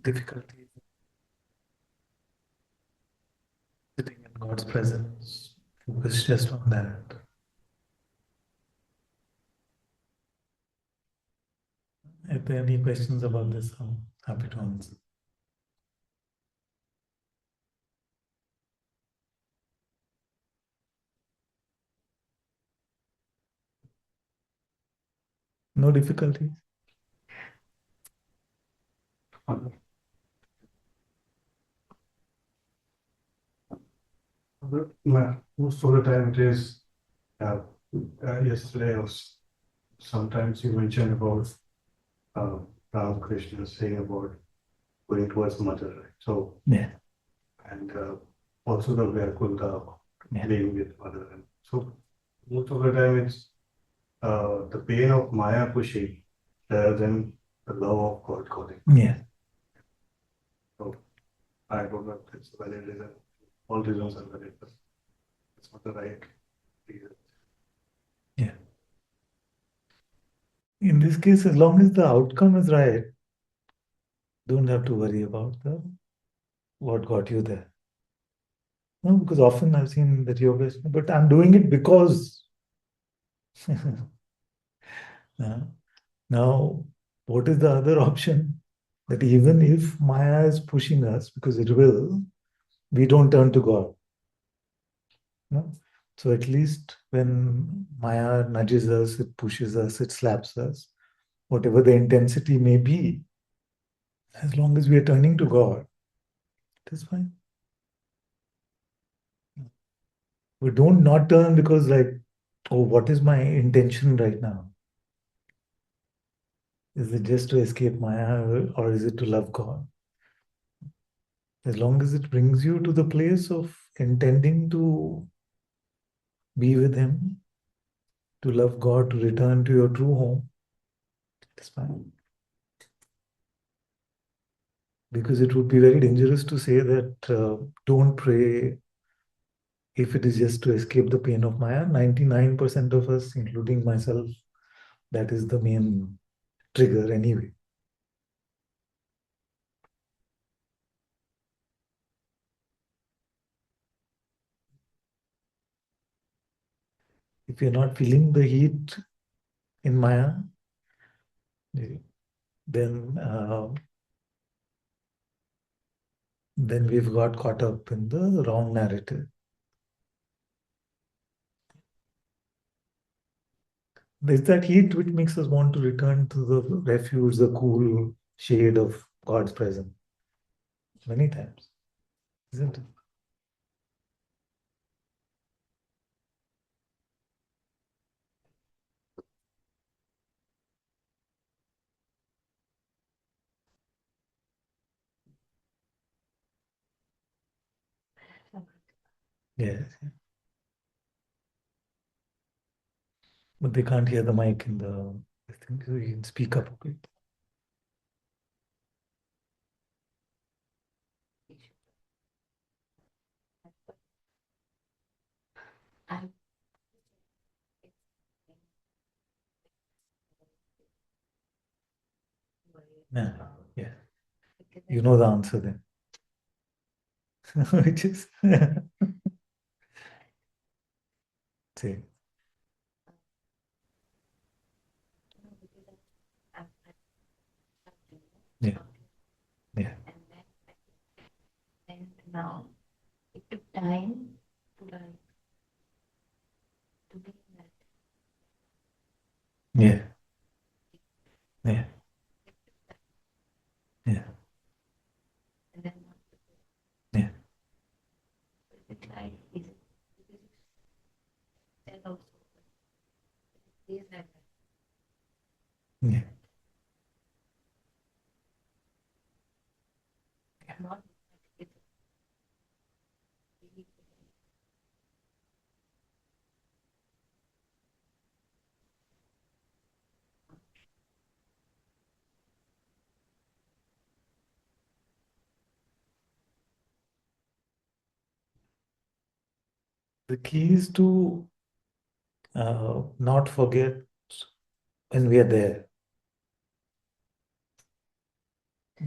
difficulty sitting in God's presence. Focus just on that. If there are any questions about this, I'm happy to answer. No difficulties? Most of the time it is, yesterday or sometimes you mentioned about Ramakrishna saying about going towards mother, right? So, Yeah. and also the Vaikunta being with mother. And so most of the time it's the pain of Maya pushing rather than the love of God calling. Yeah. So I don't know if it's a valid reason. All reasons are valid, but it's not the right reason. Yeah. In this case, as long as the outcome is right, don't have to worry about what got you there. No, because often I've seen that yoga is, but I'm doing it because. Now, what is the other option? That even if Maya is pushing us, because it will, we don't turn to God. No? So at least when Maya nudges us, it pushes us, it slaps us, whatever the intensity may be, as long as we are turning to God, it is fine. We don't not turn because like, oh, what is my intention right now? Is it just to escape Maya or is it to love God? As long as it brings you to the place of intending to be with Him, to love God, to return to your true home, it's fine. Because it would be very dangerous to say that don't pray if it is just to escape the pain of Maya. 99% of us, including myself, that is the main trigger anyway. If you're not feeling the heat in Maya, then we've got caught up in the wrong narrative. There's that heat which makes us want to return to the refuge, the cool shade of God's presence. Many times, isn't it? Yes. But they can't hear the mic in the, I think so you can speak up a bit. Yeah. Yeah. You know the answer then. Which is say. Yeah. Yeah. And now it took time to learn to be that. Yeah. Yeah. Yeah. And then Yeah. it like is it because it's said also it is like that. Yeah. Not it's really The key is to not forget when we are there.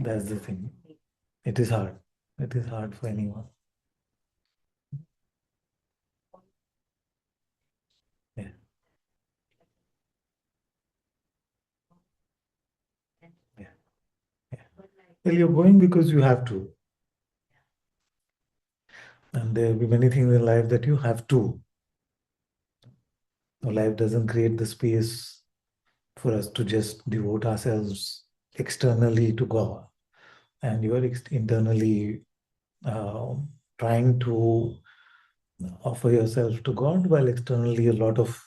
That's the thing. It is hard. It is hard for anyone. Yeah. Yeah. Yeah. Well, you're going because you have to. And there will be many things in life that you have to. Your life doesn't create the space for us to just devote ourselves externally to God. And you are internally uh, trying to offer yourself to God while externally a lot of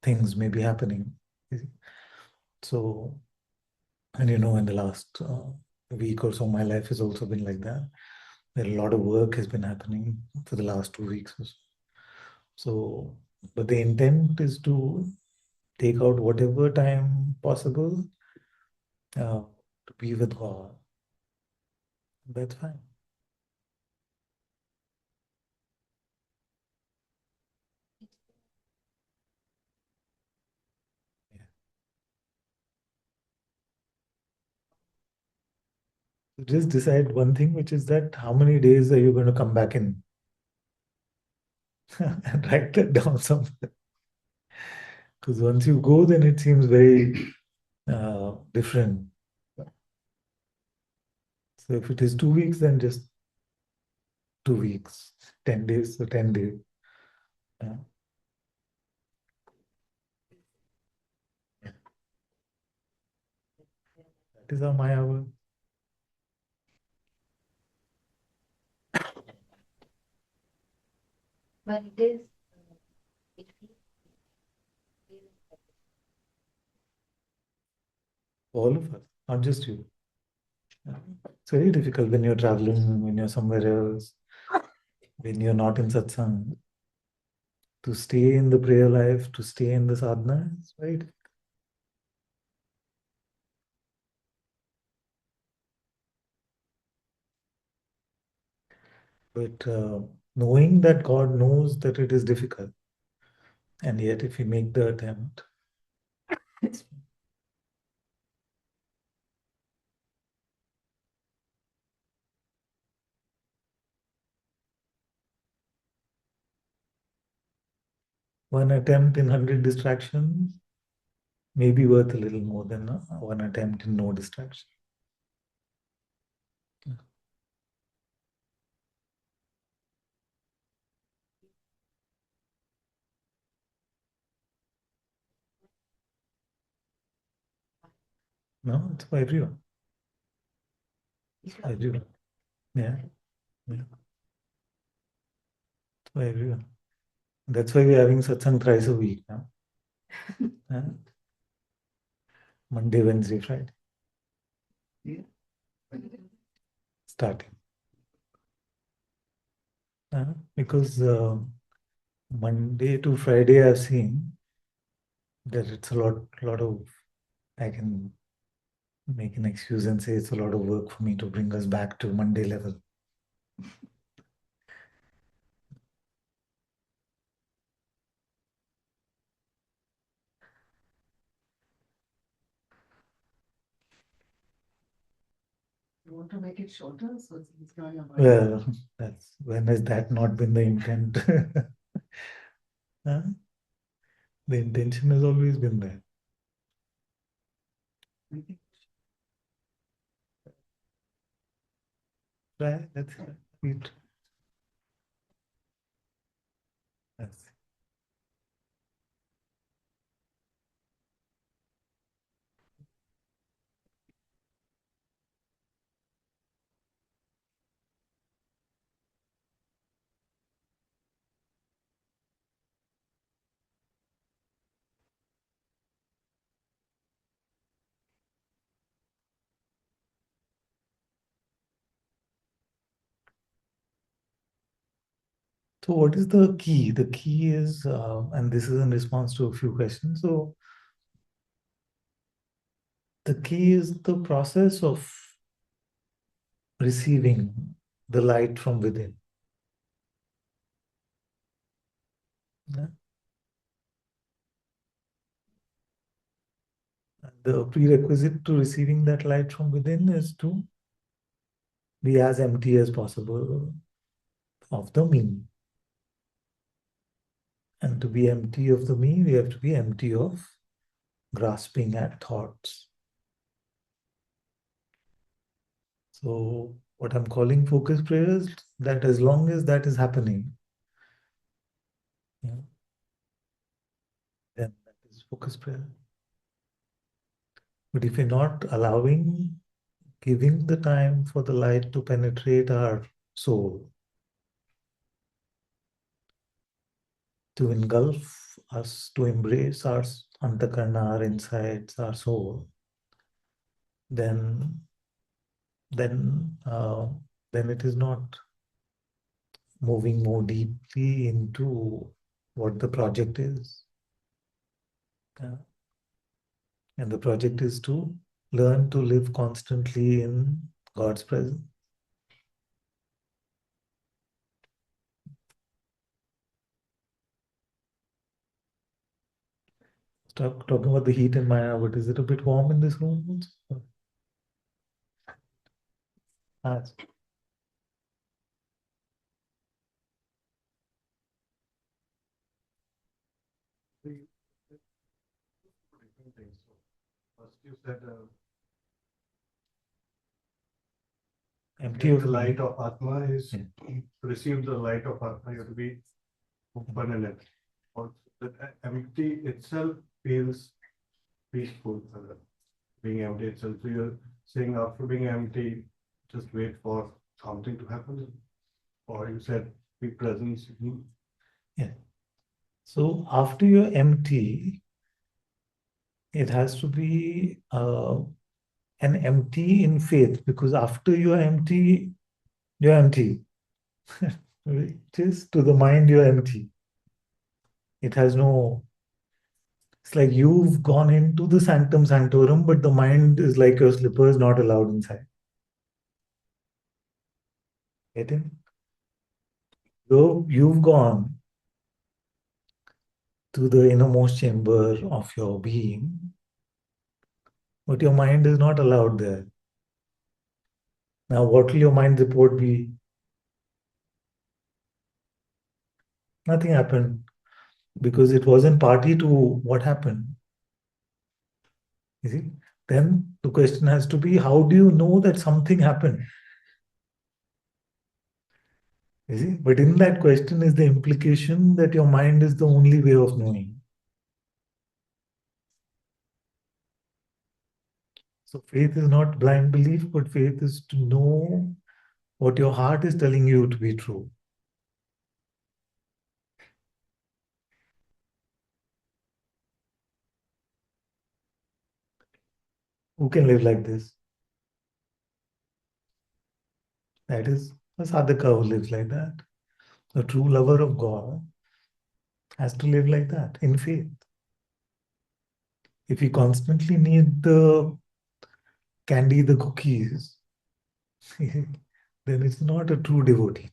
things may be happening. So, and in the last week or so, my life has also been like that. A lot of work has been happening for the last 2 weeks or so. So, but the intent is to take out whatever time possible to be with God. That's fine. Yeah. So just decide one thing, which is that how many days are you going to come back in? And write that down somewhere. Because once you go, then it seems very different. So if it is 2 weeks, then just 2 weeks. 10 days, so 10 days. Yeah. That is how Maya works. But it is, it feels All of us, not just you. Yeah. It's very difficult when you're traveling, when you're somewhere else, when you're not in satsang, to stay in the prayer life, to stay in the sadhana. It's very difficult. But knowing that God knows that it is difficult, and yet if we make the attempt, one attempt in 100 distractions may be worth a little more than one attempt in no distraction. No, it's for everyone. It's for everyone. Yeah. Yeah. It's for everyone. That's why we're having satsang thrice a week now. Yeah. Monday, Wednesday, Friday. Yeah. Starting. Because Monday to Friday, I've seen that it's a lot of, I can make an excuse and say it's a lot of work for me to bring us back to Monday level. You want to make it shorter, so it's going on. Well, when has that not been the intent? Huh? The intention has always been there. Right? That's it. That's So what is the key? The key is, and this is in response to a few questions. So the key is the process of receiving the light from within. Yeah? The prerequisite to receiving that light from within is to be as empty as possible of the me. And to be empty of the me, we have to be empty of grasping at thoughts. So what I'm calling focus prayers, that as long as that is happening, then that is focus prayer. But if we're not allowing, giving the time for the light to penetrate our soul, to engulf us, to embrace our antakarna, our insides, our soul, then then uh, then it is not moving more deeply into what the project is. And the project is to learn to live constantly in God's presence. Talking about the heat in Maya, but is it a bit warm in this room? Ah, Different things. So first you said empty get of the me. light of Atma is Yeah. to receive the light of Atma, you have to be open in it. Also, the empty itself feels peaceful. Being empty itself. So you're saying after being empty, just wait for something to happen. Or you said be present. Yeah. So after you're empty, it has to be an empty in faith, because after you're empty, you're empty. Just to the mind, you're empty. It has no, it's like you've gone into the sanctum sanctorum, but the mind is like your slippers not allowed inside. Get it? So you've gone to the innermost chamber of your being, but your mind is not allowed there. Now, what will your mind report be? Nothing happened, because it wasn't party to what happened. You see? Then the question has to be, how do you know that something happened? You see? But in that question is the implication that your mind is the only way of knowing. So faith is not blind belief, but faith is to know what your heart is telling you to be true. Who can live like this? That is a sadhaka who lives like that. A true lover of God has to live like that, in faith. If we constantly need the candy, the cookies, then it's not a true devotee.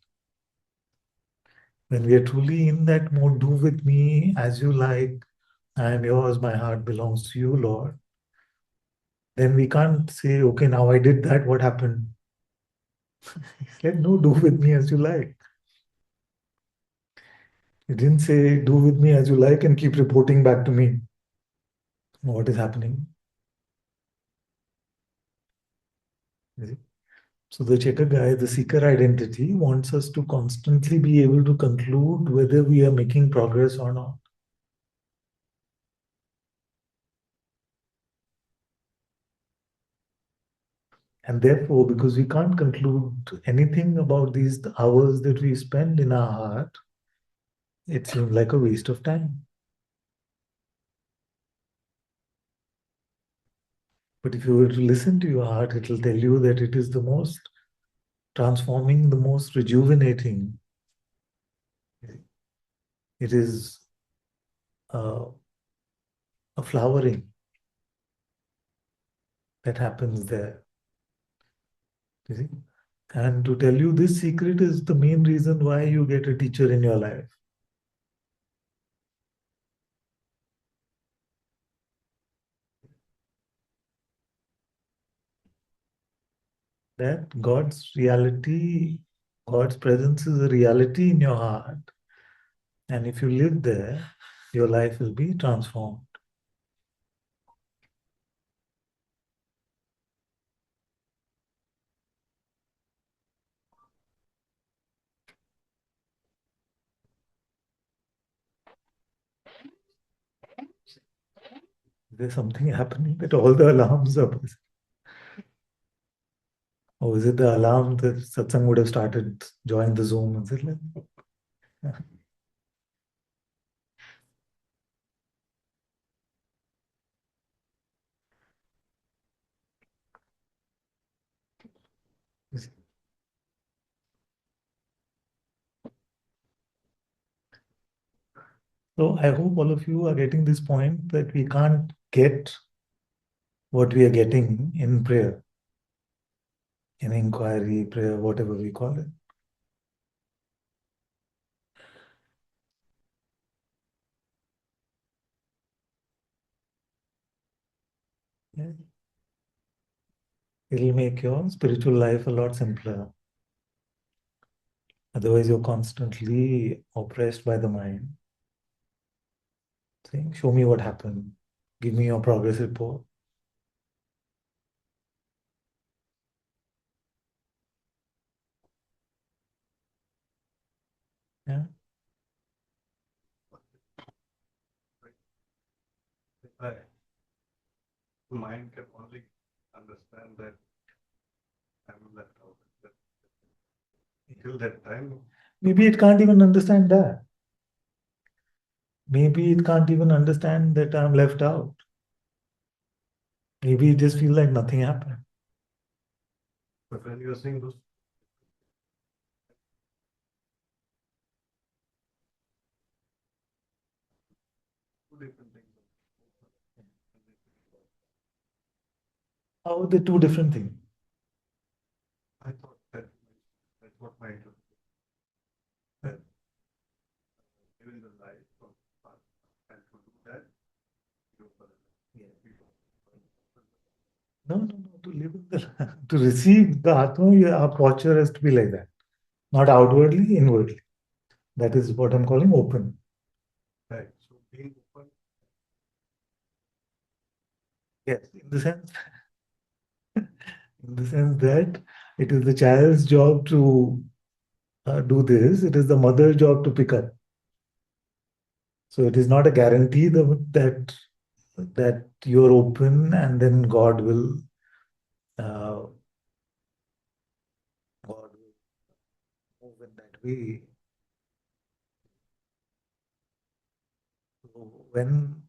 When we are truly in that mode, do with me as you like, I am yours, my heart belongs to you, Lord, then we can't say, okay, now I did that, what happened? He said, no, do with me as you like. He didn't say, do with me as you like and keep reporting back to me what is happening. So the checker guy, the seeker identity, wants us to constantly be able to conclude whether we are making progress or not. And therefore, because we can't conclude anything about these hours that we spend in our heart, it seems like a waste of time. But if you were to listen to your heart, it will tell you that it is the most transforming, the most rejuvenating. It is a flowering that happens there. You see? And to tell you this secret is the main reason why you get a teacher in your life. that God's reality, God's presence is a reality in your heart. And if you live there, your life will be transformed. There's something happening that all the alarms are buzzing. Or is it the alarm that Satsang would have started, join the Zoom? Is it like, so I hope all of you are getting this point that we can't get what we are getting in prayer, in inquiry, prayer, whatever we call it. Yeah. It'll make your spiritual life a lot simpler. Otherwise, you're constantly oppressed by the mind, saying, show me what happened. Give me your progress report. Yeah. Right. The mind can only understand that I'm left out. Till that time, Maybe it can't even understand that. Maybe it can't even understand that I'm left out. Maybe it just feels like nothing happened. but when you're saying those two different things, How are they two different things? I thought that's what my interpretation. That given the life of us, and to do that, you know, No, no, no. To live in the to receive the Atma, our posture has to be like that. Not outwardly, inwardly. That is what I'm calling open. right. So being open, Yes, in the sense that it is the child's job to do this. It is the mother's job to pick up. So it is not a guarantee that you're open and then uh, God will move in that way. So when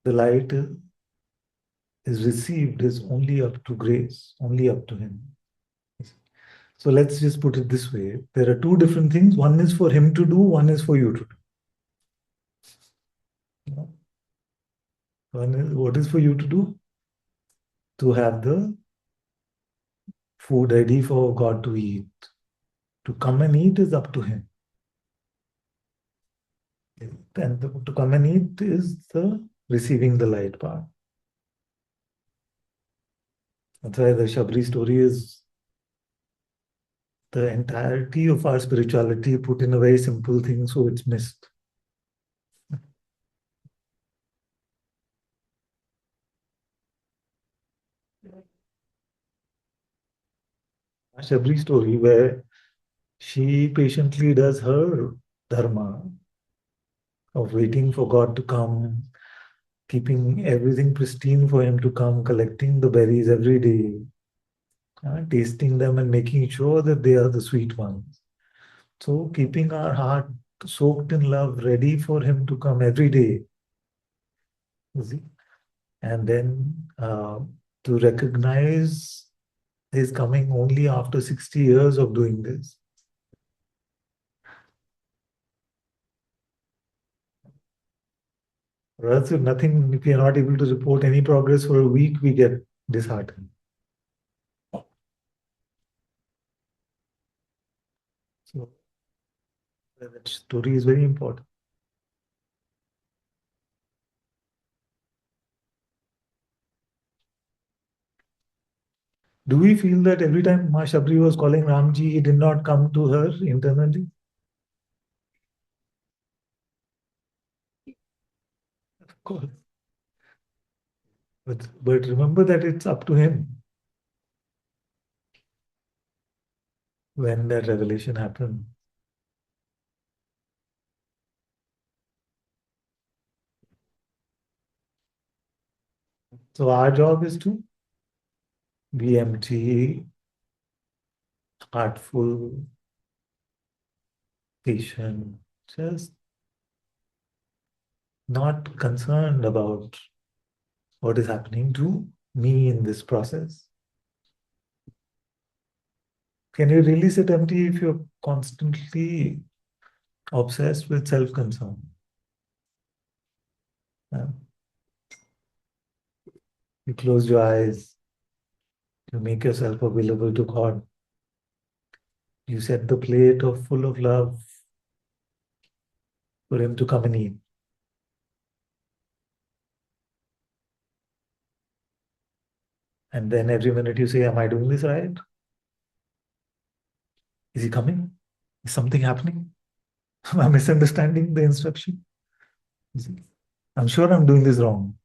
the light is received is only up to grace, only up to Him. So let's just put it this way. There are two different things. One is for Him to do, one is for you to do. One is what is for you to do? To have the food ready for God to eat. To come and eat is up to Him. And to come and eat is the receiving the light part. That's why the Shabri story is the entirety of our spirituality put in a very simple thing, so it's missed. A Shabri story where she patiently does her dharma of waiting for God to come, keeping everything pristine for Him to come, collecting the berries every day, tasting them and making sure that they are the sweet ones. So keeping our heart soaked in love, ready for Him to come every day. You see? And then to recognize His coming only after 60 years of doing this. Or else if nothing, if we are not able to report any progress for a week, we get disheartened. So that story is very important. Do we feel that every time Ma Shabri was calling Ramji, he did not come to her internally? Of course. But remember that it's up to him when that revelation happened. So our job is to be empty, heartful, patient, just not concerned about what is happening to me in this process. Can you really sit empty if you're constantly obsessed with self-concern? Yeah. You close your eyes, you make yourself available to God. You set the plate of full of love for Him to come and eat. And then every minute you say, am I doing this right? Is He coming? Is something happening? Am I misunderstanding the instruction? I'm sure I'm doing this wrong.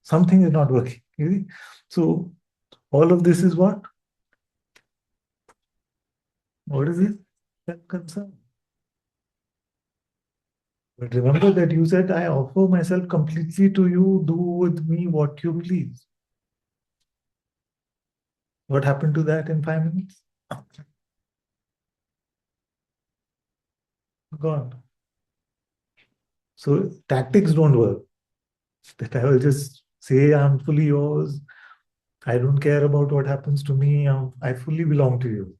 Something is not working. So all of this is what? What is it? Self-concern. But remember that you said, I offer myself completely to you, do with me what you please. What happened to that in 5 minutes? Gone. So tactics don't work. That I will just say, I'm fully yours. I don't care about what happens to me. I fully belong to you.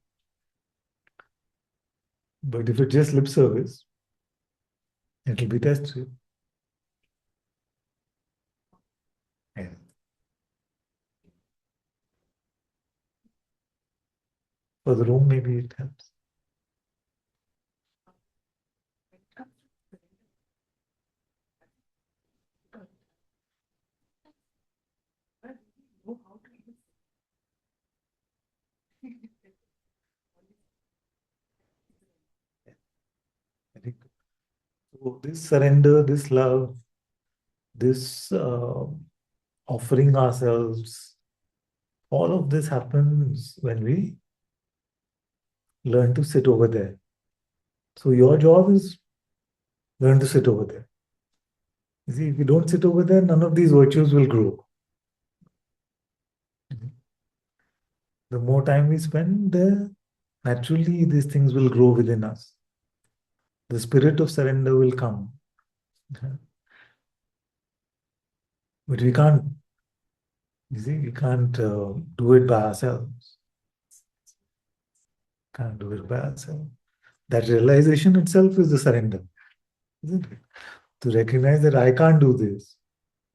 But if it's just lip service, it'll be tested. Yeah. For the room, maybe it helps. I think so. This surrender, this love, this offering ourselves, all of this happens when we learn to sit over there. So your job is learn to sit over there. You see, if you don't sit over there, none of these virtues will grow. The more time we spend there, naturally these things will grow within us. The spirit of surrender will come. But we can't, you see, we can't do it by ourselves. Can't do it by ourselves. That realization itself is the surrender, isn't it? To recognize that I can't do this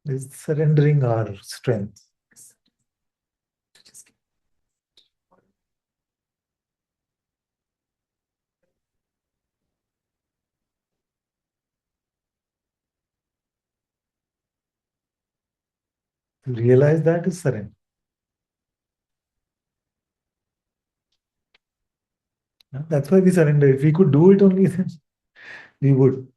is surrendering our strength. To realize that is surrender. That's why we surrender. If we could do it only, then we would.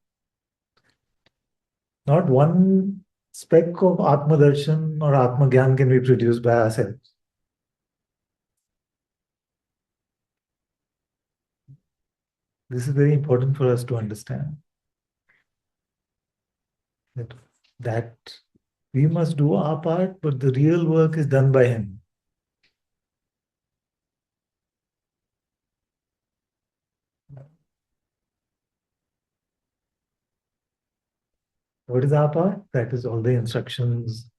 Not one speck of Atma Darshan or Atma Gyan can be produced by ourselves. This is very important for us to understand. That we must do our part, but the real work is done by Him. What is our part? That is all the instructions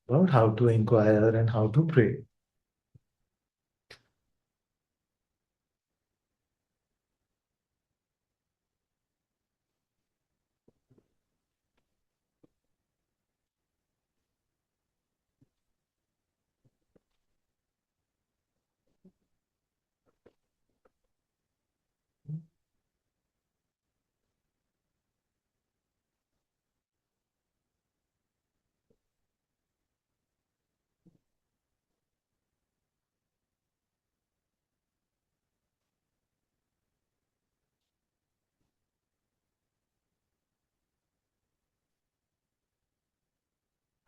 about how to inquire and how to pray.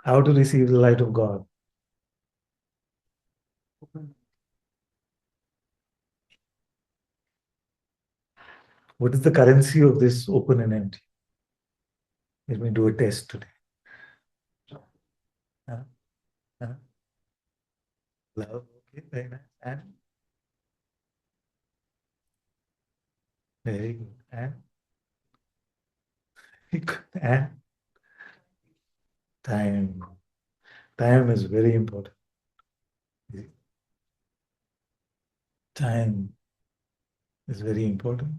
How to receive the light of God? What is the currency of this open and empty? Let me do a test today. Uh, uh, Love, okay, very nice. And very good. And time. Time is very important. Time is very important.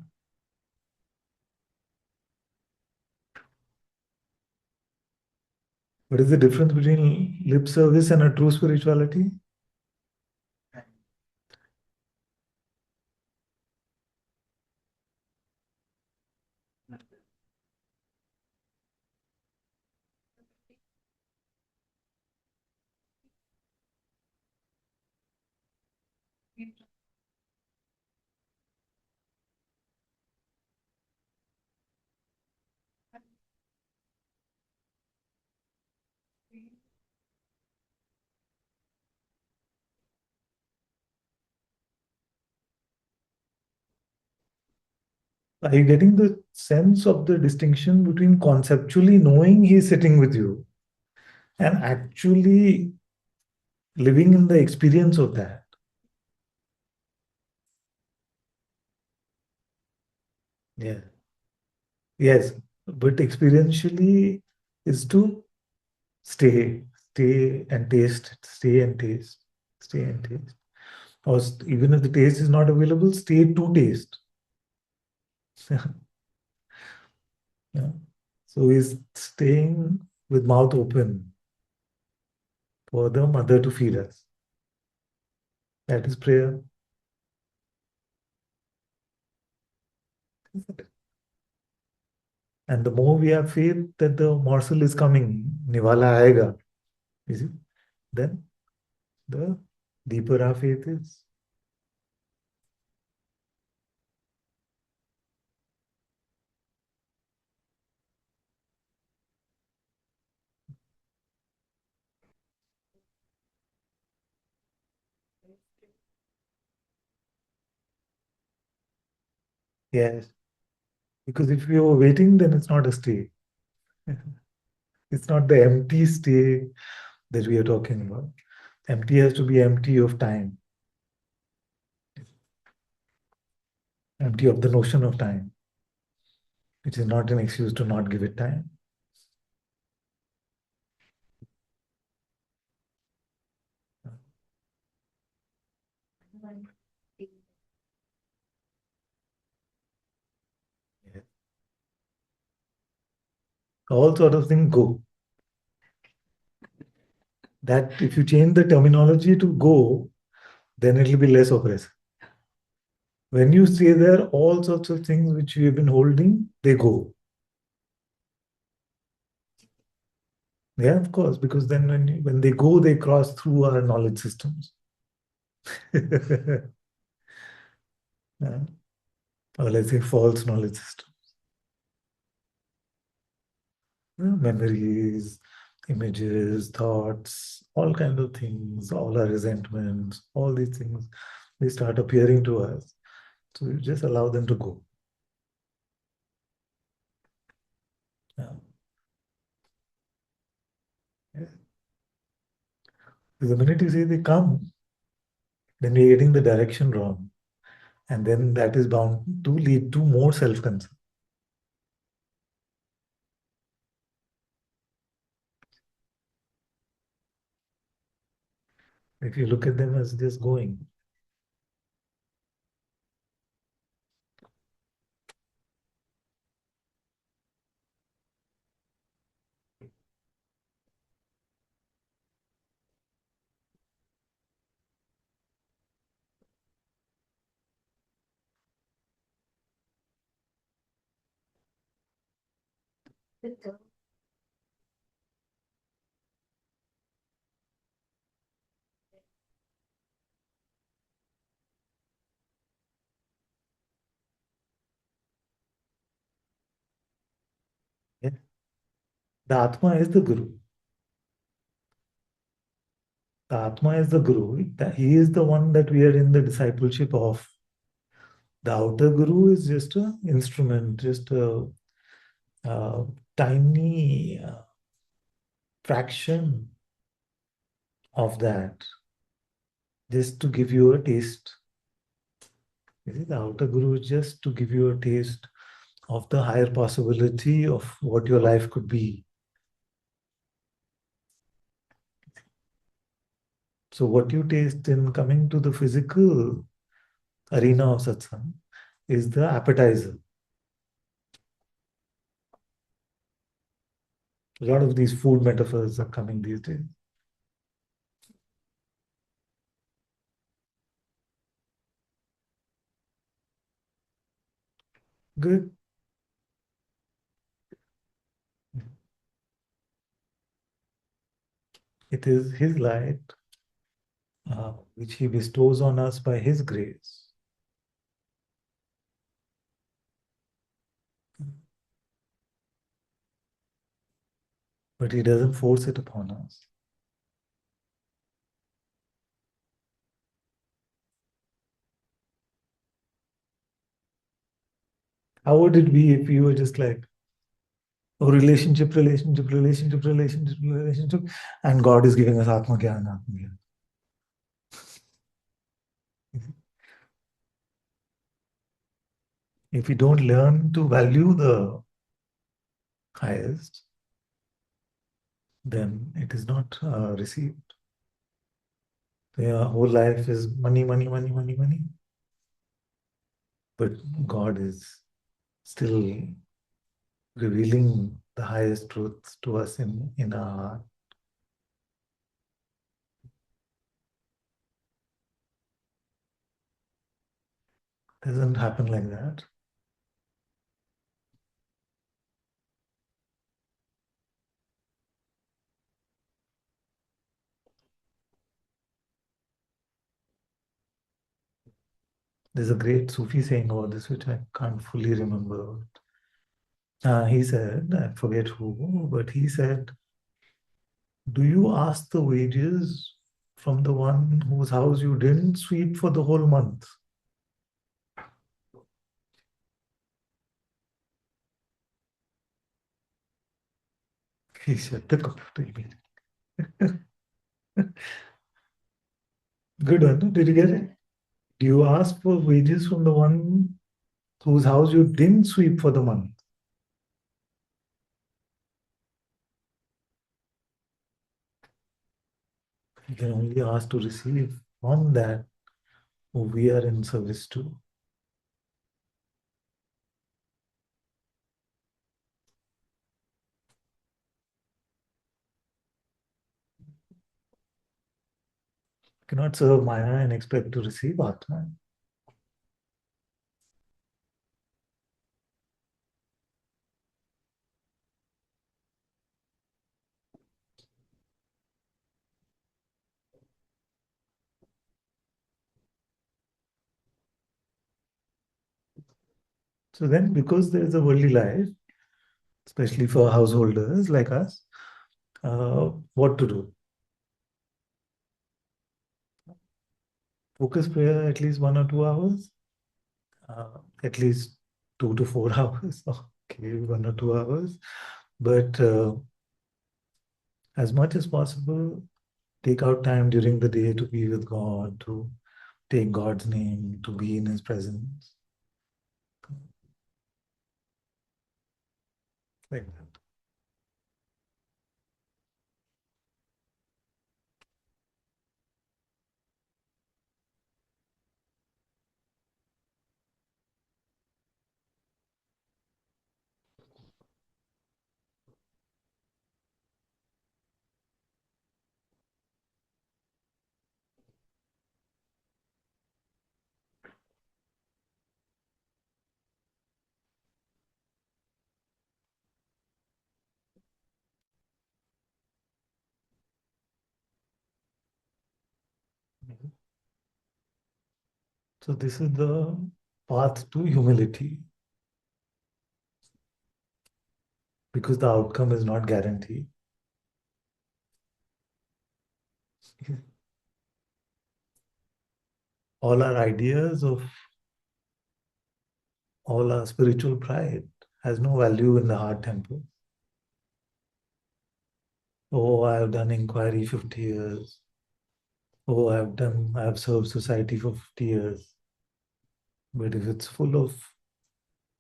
What is the difference between lip service and a true spirituality? Are you getting the sense of the distinction between conceptually knowing he's sitting with you and actually living in the experience of that? Yeah. Yes. But experientially is to stay, stay and taste, stay and taste, stay and taste. Or even if the taste is not available, stay to taste. Yeah. So he's staying with mouth open for the mother to feed us. That is prayer. And the more we have faith that the morsel is coming, nivala aega, you see, then the deeper our faith is. Yes. Because if you are waiting, then it's not a stay. It's not the empty stay that we are talking about. Empty has to be empty of time, empty of the notion of time. It is not an excuse to not give it time. Yes. All sort of things go. That if you change the terminology to go, then it will be less oppressive. When you stay there, all sorts of things which you have been holding, they go. Yeah, of course, because then when they go, they cross through our knowledge systems. Yeah. Or let's say false knowledge system. Yeah, memories, images, thoughts, all kinds of things, all our resentments, all these things, they start appearing to us. So you just allow them to go. Yeah. Yeah. The minute you say they come, then you're getting the direction wrong. And then that is bound to lead to more self-concern. If you look at them as just going. Yeah. The Atma is the Guru. The Atma is the Guru. He is the one that we are in the discipleship of. The outer Guru is just an instrument, just a tiny fraction of that, just to give you a taste. The outer Guru is just to give you a taste of the higher possibility of what your life could be. So what you taste in coming to the physical arena of satsang is the appetizer. A lot of these food metaphors are coming these days. Good. It is His light which He bestows on us by His grace. But He doesn't force it upon us. How would it be if you were just like, oh, relationship, relationship, relationship, relationship, relationship, and God is giving us Atma Gyan, Atma Gyan. If we don't learn to value the highest, then it is not received. Your whole life is money, money, money, money, money. But God is still revealing the highest truths to us in our heart. Doesn't happen like that. There's a great Sufi saying about this, which I can't fully remember. He said, I forget who, but he said, do you ask the wages from the one whose house you didn't sweep for the whole month? He shut the computer immediately. Good one. No? Did you get it? Do you ask for wages from the one whose house you didn't sweep for the month? You can only ask to receive from that who we are in service to. You cannot serve Maya and expect to receive Atma. So then, because there is a worldly life, especially for householders like us, what to do? Focus prayer at least 1 or 2 hours, at least 2 to 4 hours. Okay, 1 or 2 hours. But as much as possible, take out time during the day to be with God, to take God's name, to be in His presence. Like that. So this is the path to humility, because the outcome is not guaranteed. all our ideas of all our spiritual pride has no value in the heart temple. Oh, I have done inquiry 50 years. Oh, I have served society for 50 years. But if it's full of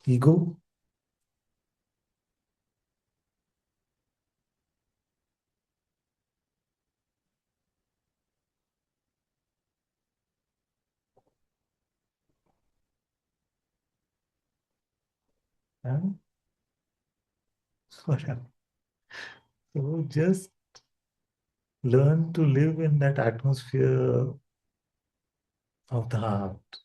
ego, huh? What happens? So just learn to live in that atmosphere of the heart.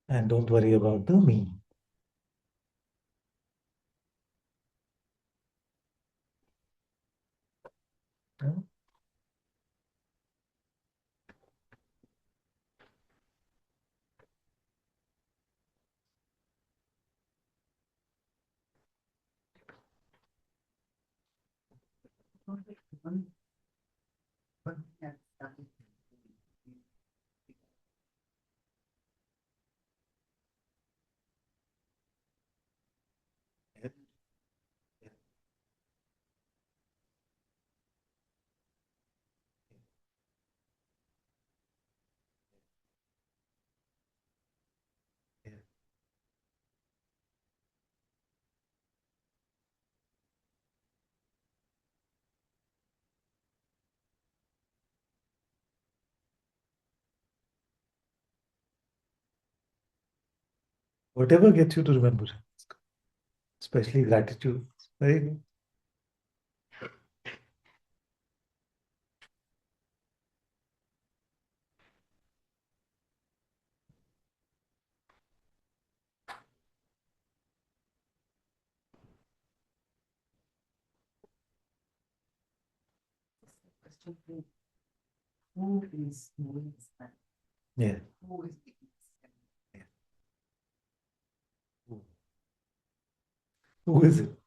And don't worry about the me. Huh? One has started. Yeah, yeah. Whatever gets you to remember, especially gratitude. Very good. Question who is knowing that? Yeah. Who is being Yeah. Who is it?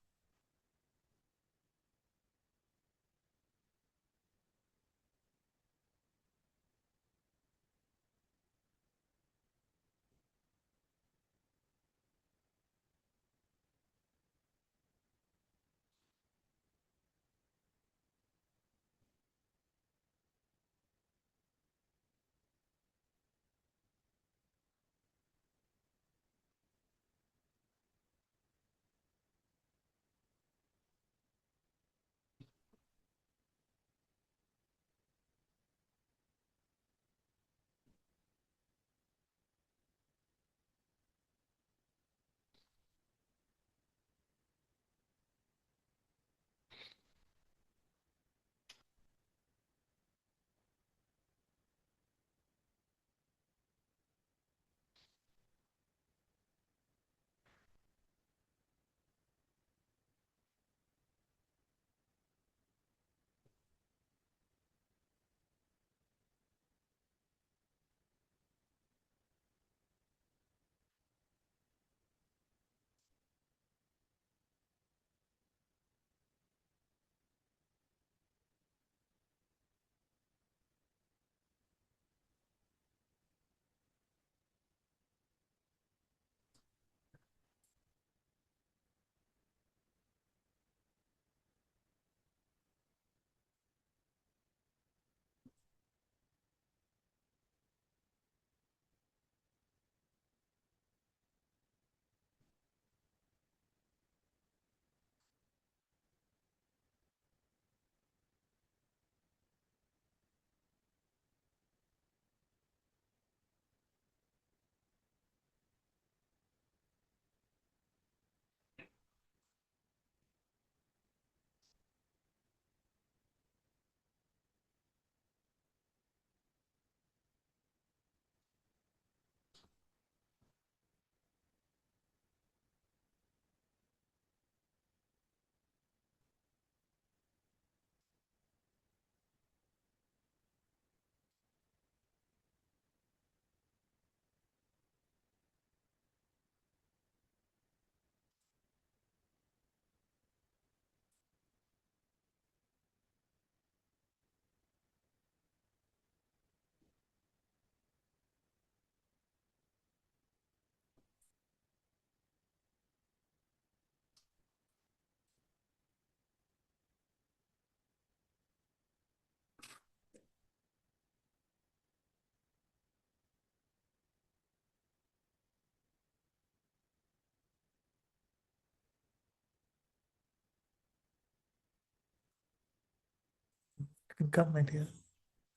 can come, my dear.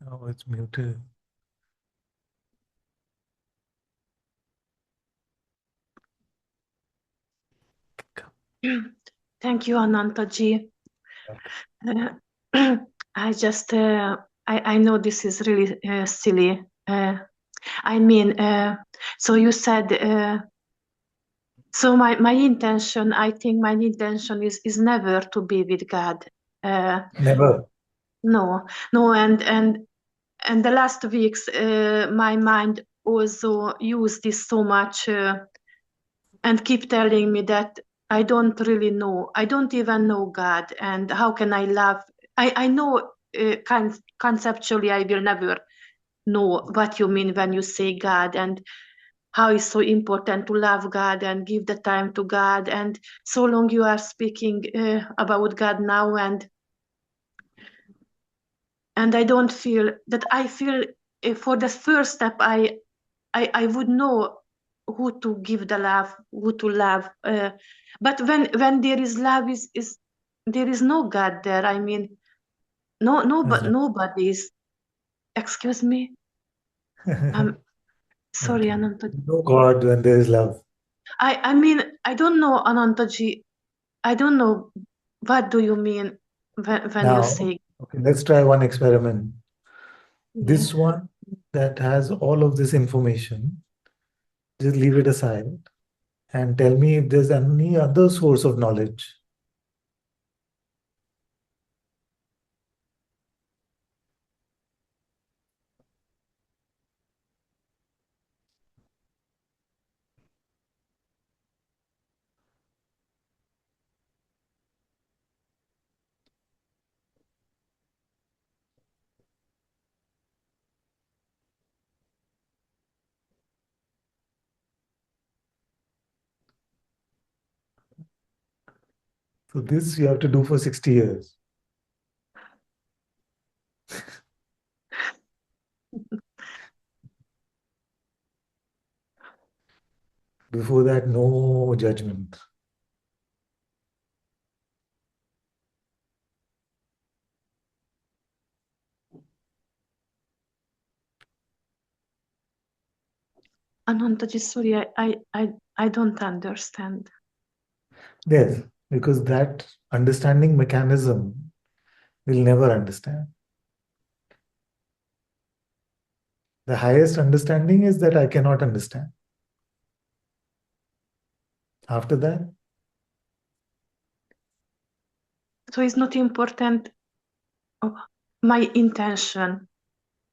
Oh, it's muted. Thank you, Ananta-ji. I just, I know this is really silly. I mean, so you said, so my intention, I think my intention is never to be with God. Never. No, no, and the last weeks, my mind also used this so much and keep telling me that I don't really know. I don't even know God, and how can I love? I know conceptually I will never know what you mean when you say God, and how it's so important to love God and give the time to God. And so long you are speaking about God now, and I don't feel that. I feel for the first step I would know who to give the love, who to love. But when there is love, is there is no God there. I mean, but nobody is. Excuse me. Sorry, Okay. Ananta. No God when there is love. I mean, I don't know, Anantaji. I don't know. What do you mean when you Now, say? okay, let's try one experiment. Yeah. This one that has all of this information, just leave it aside and tell me if there's any other source of knowledge. So this you have to do for 60 years. Before that, no judgment. Anantaji, sorry, I don't understand. Yes, because that understanding mechanism will never understand. The highest understanding is that I cannot understand. After that, So it's not important my intention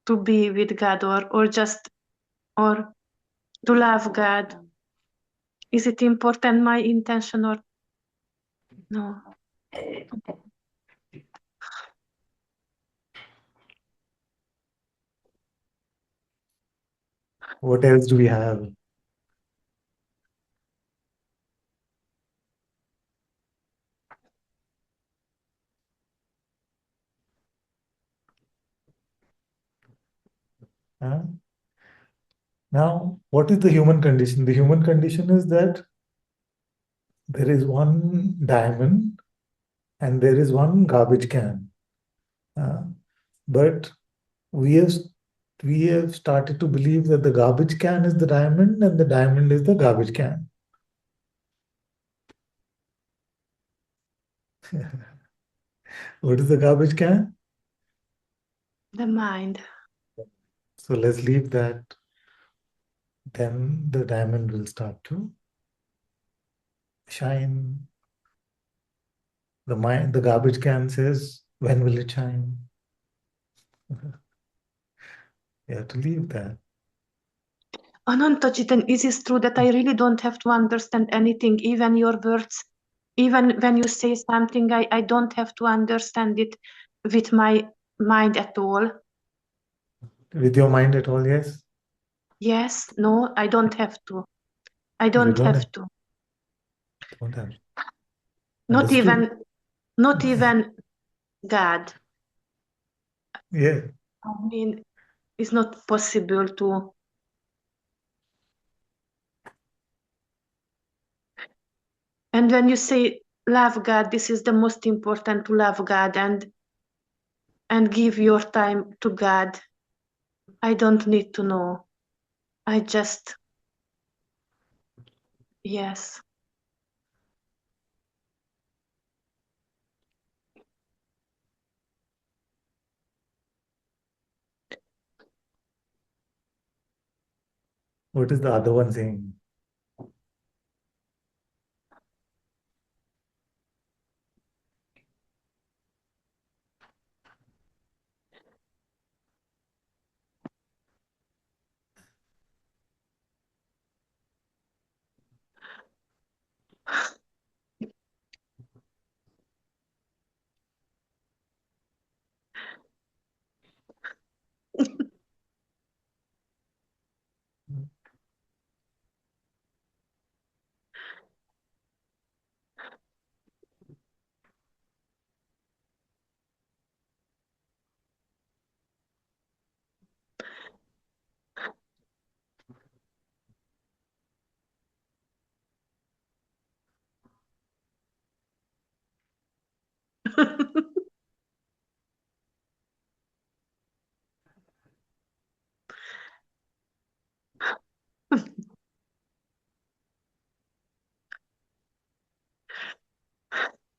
to be with God, or just, or to love God. Is it important my intention or no? what else do we have? Huh? Now, what is the human condition? The human condition is that there is one diamond and there is one garbage can. But we have we have started to believe that the garbage can is the diamond and the diamond is the garbage can. What is the garbage can? The mind. So let's leave that. Then the diamond will start to shine. The mind, the garbage can says, when will it shine? You have to leave that. Anantaji, then is it true that I really don't have to understand anything, even your words? Even when you say something, I don't have to understand it with my mind at all? With your mind at all, yes? Yes, no, I don't have to. I You don't don't have, have to. don't have. Not Understood? even, not even God. Yeah. I mean, it's not possible to. And when you say love God, this is the most important, to love God, and and give your time to God. I don't need to know. I just, yes. What is the other one saying?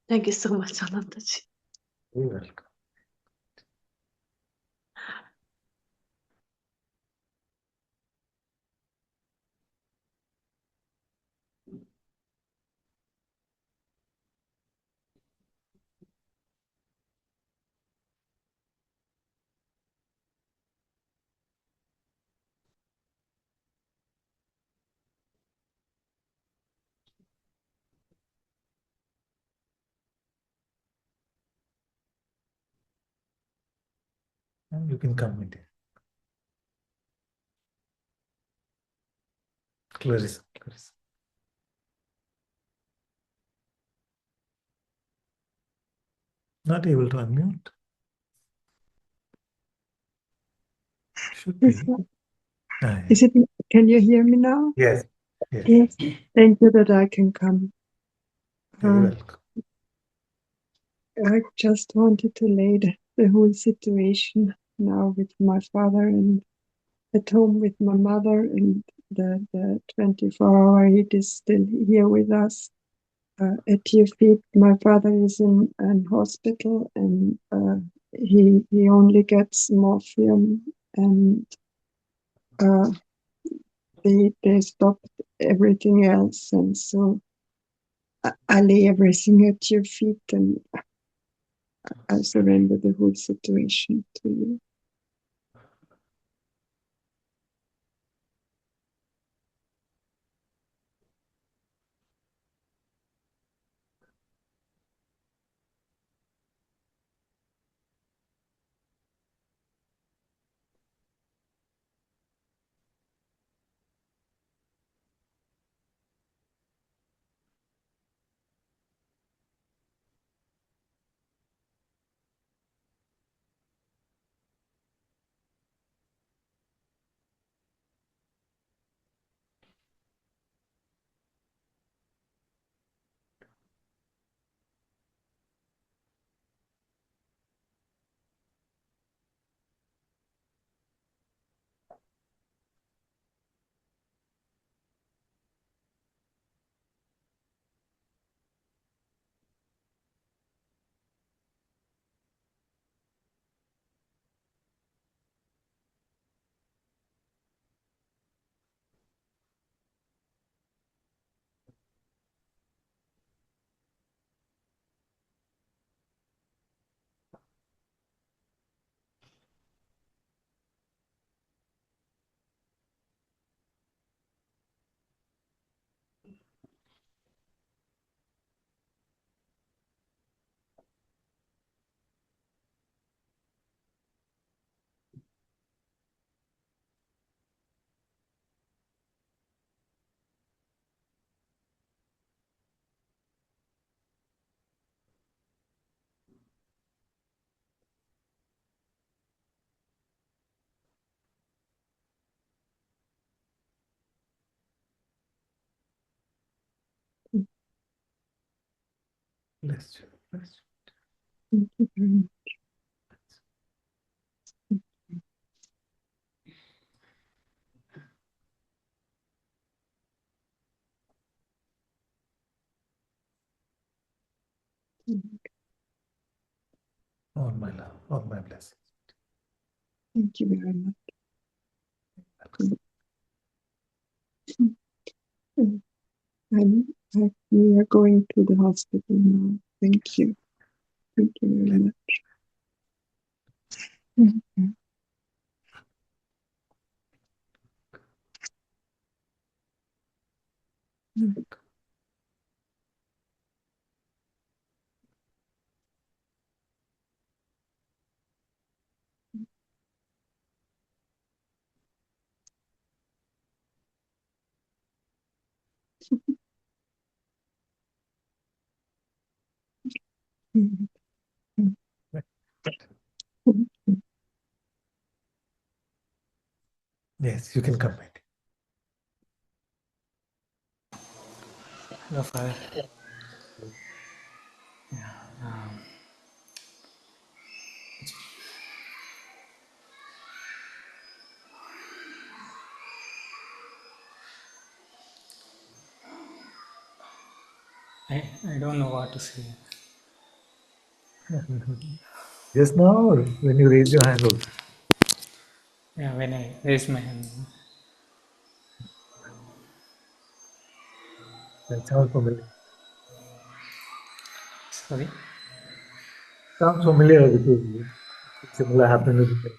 Thank you so much, Anantaji. You're welcome. And you can come in here. Clarissa. Not able to unmute. Should be. Is Yeah. is it? Can you hear me now? Yes. Yes. Yes. Thank you that I can come. You're welcome. I just wanted to lay the whole situation now with my father and at home with my mother, and the 24-hour heat is still here with us. At your feet, my father is in an hospital, and he only gets morphine, and they stopped everything else, and so I lay everything at your feet, and I surrender the whole situation to you. Bless you. Thank you very much. my love, all my blessings. Thank you very much. We are going to the hospital now. Thank you. Thank you very much. Mhm. Mhm. Yes, you can come back. Hello, Father. Yeah, I don't know what to say. Just now, or when you raise your hand also? Yeah, when I raise my hand, That sounds familiar. sorry. Sounds familiar because similar happened with me.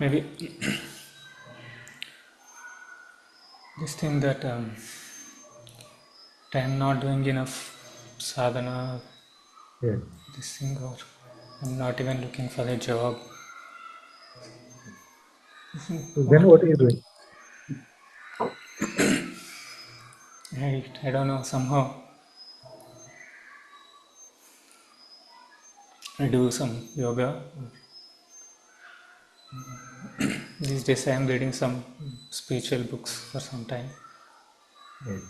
Maybe this thing that I'm not doing enough sadhana, Yes. this thing, or I'm not even looking for a job. So then What what are you doing? I don't know, somehow I do some yoga. These days I am reading some spiritual books for some time. Yes.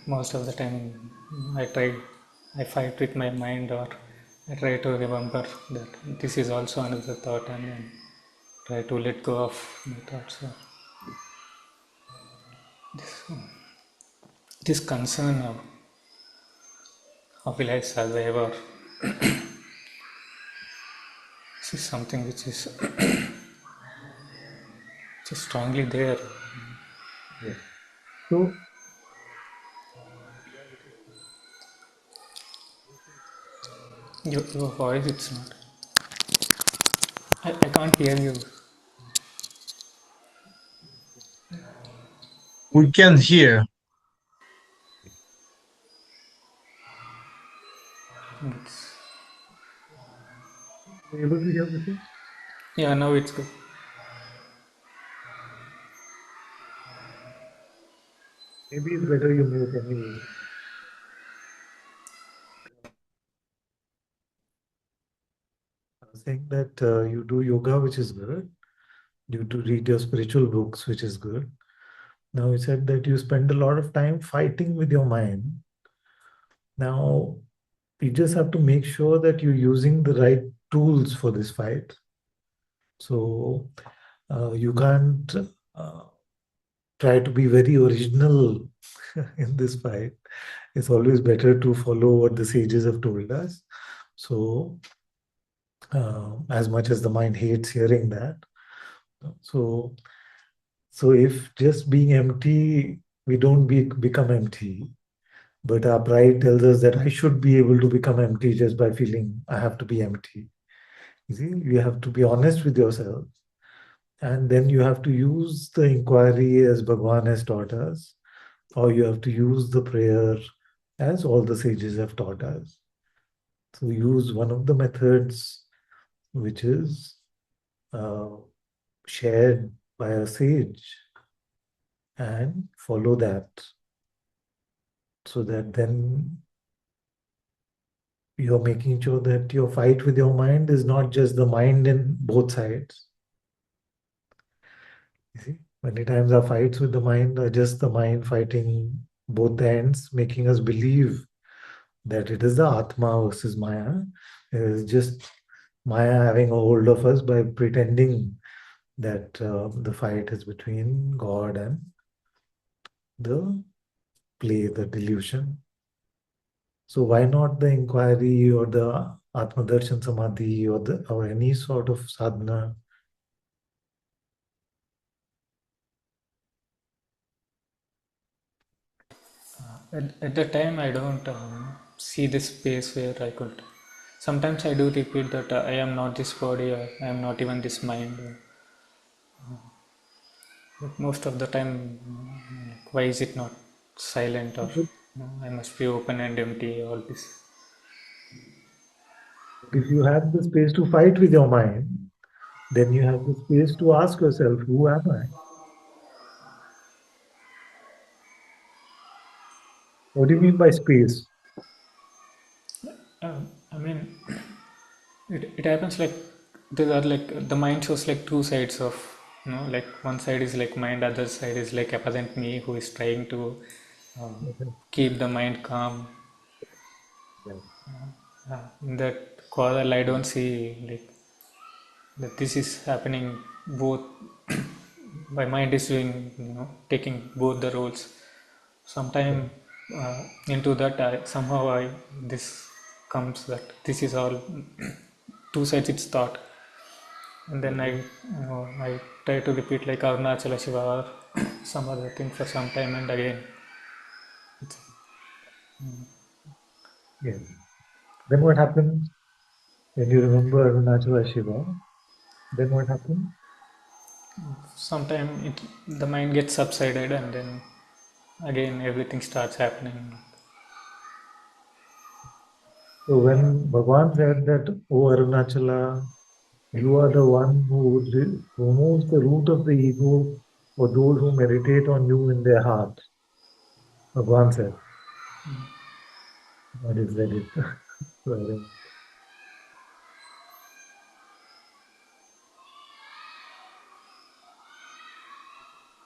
Most of the time I fight with my mind, or I try to remember that this is also another thought, and then try to let go of my thoughts. So this concern of how will I survive, or this is something which is just strongly there. Yes. So Your voice, it's not. I can't hear you. We can hear. It's, are you able to hear me? yeah, now it's good. Maybe it's better you mute anyway. I was saying that you do yoga, which is good. You do read your spiritual books, which is good. Now you said that you spend a lot of time fighting with your mind. Now you just have to make sure that you're using the right tools for this fight. So you can't uh, try to be very original in this fight. It's always better to follow what the sages have told us. So as much as the mind hates hearing that, so if just being empty, we don't become empty. But our pride tells us that I should be able to become empty just by feeling I have to be empty. You see, you have to be honest with yourself. And then you have to use the inquiry as Bhagwan has taught us, or you have to use the prayer as all the sages have taught us. So use one of the methods which is uh, shared by a sage and follow that, so that then you're making sure that your fight with your mind is not just the mind in both sides. You see, many times our fights with the mind are just the mind fighting both ends, making us believe that it is the Atma versus Maya. It is just Maya having a hold of us by pretending that the fight is between God and the play, the delusion. So why not the inquiry or the Atmadarshan Samadhi or any sort of sadhana? At the time, I don't see this space where I could. Sometimes I do repeat that I am not this body, or I am not even this mind. But most of the time, why is it not silent, or I must be open and empty, all this. If you have the space to fight with your mind, then you have the space to ask yourself, who am I? What do you mean by space? I mean, it happens like there are like the mind shows like two sides of, like one side is like mind, other side is like apparent me who is trying to keep the mind calm. In that quarrel, I don't see like that this is happening both. My mind is doing, taking both the roles. Sometime into that, somehow this comes that this is all two sides. It's thought, and then I try to repeat like Arunachala Shiva or some other thing for some time, and again. Yes. Then what happens when you remember Arunachala Shiva? Then what happens? Sometime the mind gets subsided, and then again everything starts happening. So when Bhagavan said that, O Arunachala, you are the one who removes the root of the ego for those who meditate on you in their heart. Bhagavan said, that is read it. So I think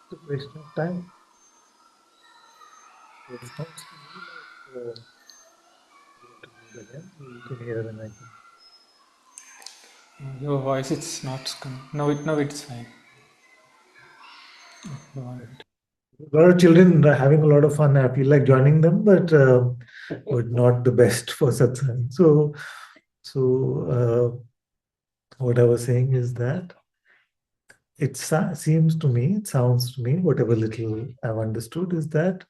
it's a question of time. It sounds to me like we have to do it again. You can hear when I can. Your voice it's not now it's fine. A lot of children are having a lot of fun. I feel like joining them, but not the best for satsang. So what I was saying is that it seems to me, it sounds to me, whatever little I've understood is that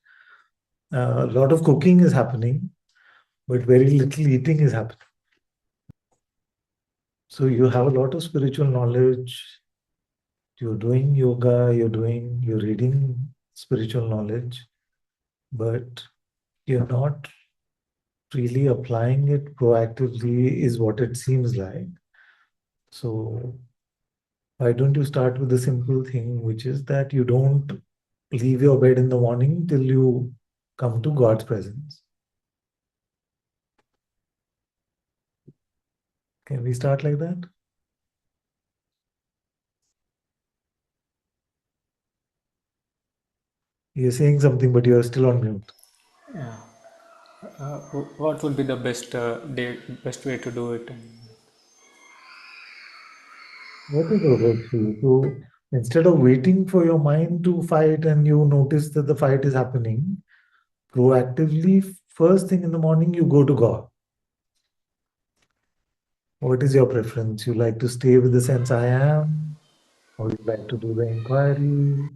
a lot of cooking is happening, but very little eating is happening. So you have a lot of spiritual knowledge. You're doing yoga. You're reading spiritual knowledge, but you're not really applying it proactively, is what it seems like. So why don't you start with the simple thing, which is that you don't leave your bed in the morning till you come to God's presence? Can we start like that? You're saying something, but you're still on mute. Yeah. What would be the best best way to do it? Whatever works for you. So instead of waiting for your mind to fight and you notice that the fight is happening, proactively, first thing in the morning, you go to God. What is your preference? You like to stay with the sense I am, or you like to do the inquiry,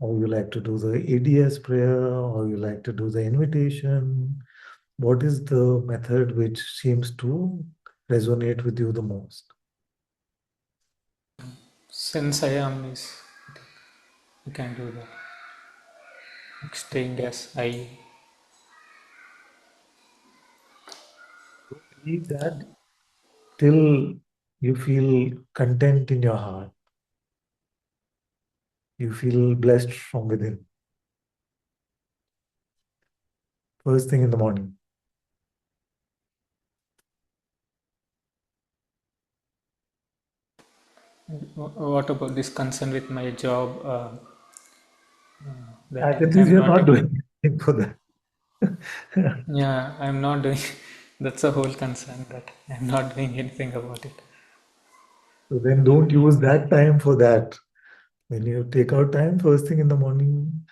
or you like to do the ADS prayer, or you like to do the invitation? What is the method which seems to resonate with you the most? Since I am is, you can do that. Staying as I. Leave that till you feel content in your heart. You feel blessed from within. First thing in the morning. What about this concern with my job? That At least I'm you're not. not doing anything for that. Yeah, I'm not doing. That's a whole concern that I'm not doing anything about it. So then don't use that time for that. When you take out time first thing in the morning,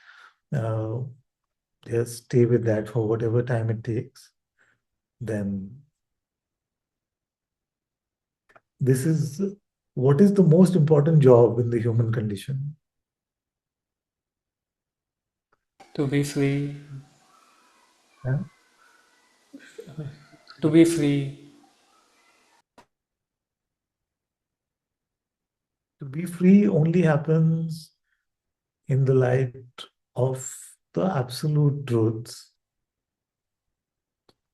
just stay with that for whatever time it takes. then this is what is the most important job in the human condition? To be free. Yeah? To be free. To be free only happens in the light of the absolute truths,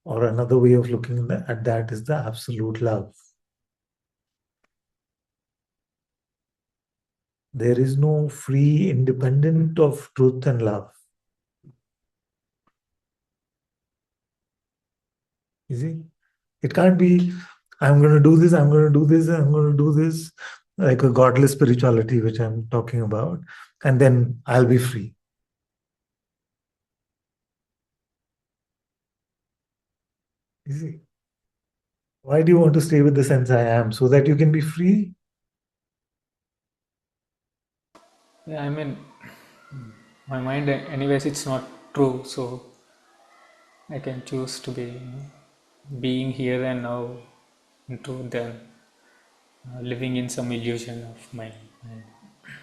or another way of looking at that is the absolute love. There is no free independent of truth and love. You see? It can't be, I'm going to do this, I'm going to do this, I'm going to do this, like a godless spirituality, which I'm talking about, and then I'll be free. You see? Why do you want to stay with the sense I am? So that you can be free? Yeah, I mean, my mind, anyways, it's not true, so I can choose to be being here and now in truth than living in some illusion of my mind.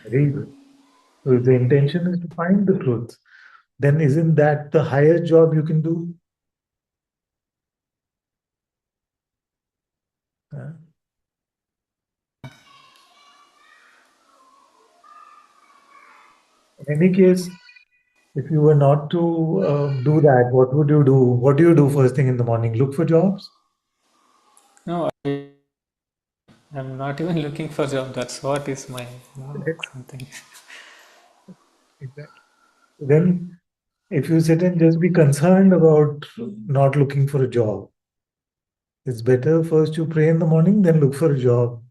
Very good. So if the intention is to find the truth, then isn't that the highest job you can do? Uh, In any case, if you were not to do that, what would you do? What do you do first thing in the morning? Look for jobs? No, I'm not even looking for job. That's what is my something. Exactly. Then, if you sit and just be concerned about not looking for a job, it's better first you pray in the morning, then look for a job,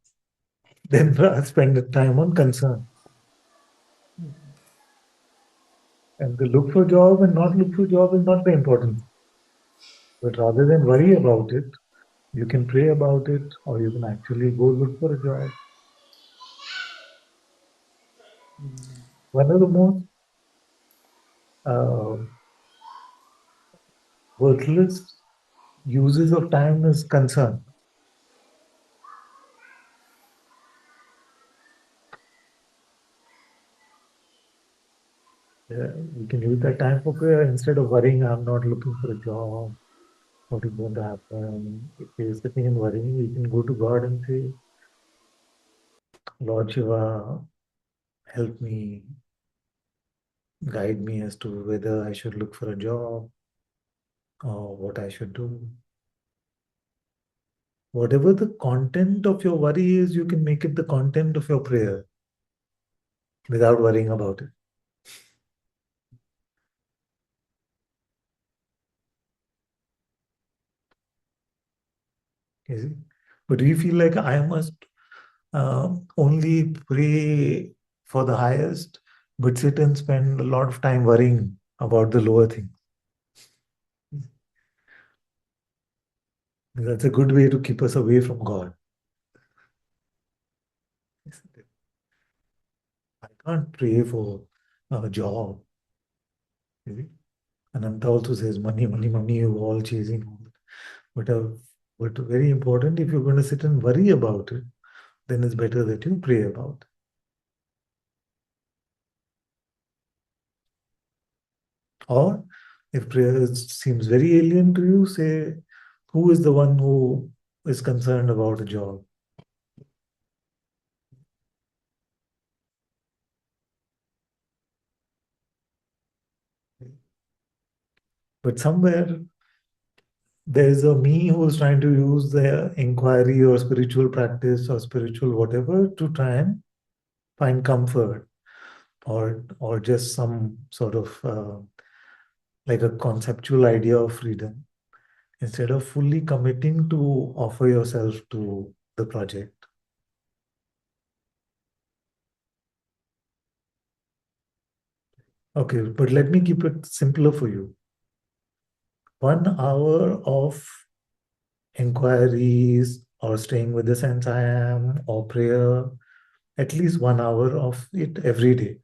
then spend the time on concern. And the look for job and not look for job is not the important. But rather than worry about it, you can pray about it, or you can actually go look for a job. One of the most uh, worthless uses of time is concern. We can use that time for prayer instead of worrying, I'm not looking for a job. What is going to happen? If you're sitting and worrying, you can go to God and say, Lord Shiva, help me, guide me as to whether I should look for a job or what I should do. Whatever the content of your worry is, you can make it the content of your prayer without worrying about it. You see? But we feel like I must only pray for the highest, but sit and spend a lot of time worrying about the lower things. That's a good way to keep us away from God. I can't pray for a job. You see? Ananta also says, money, money, money, you all chasing. But, but very important, if you're going to sit and worry about it, then it's better that you pray about it. Or if prayer seems very alien to you, say, who is the one who is concerned about a job? But somewhere there's a me who is trying to use the inquiry or spiritual practice or spiritual whatever to try and find comfort or just some sort of like a conceptual idea of freedom instead of fully committing to offer yourself to the project. Okay, but let me keep it simpler for you. 1 hour of inquiries or staying with the sense I am or prayer, at least 1 hour of it every day.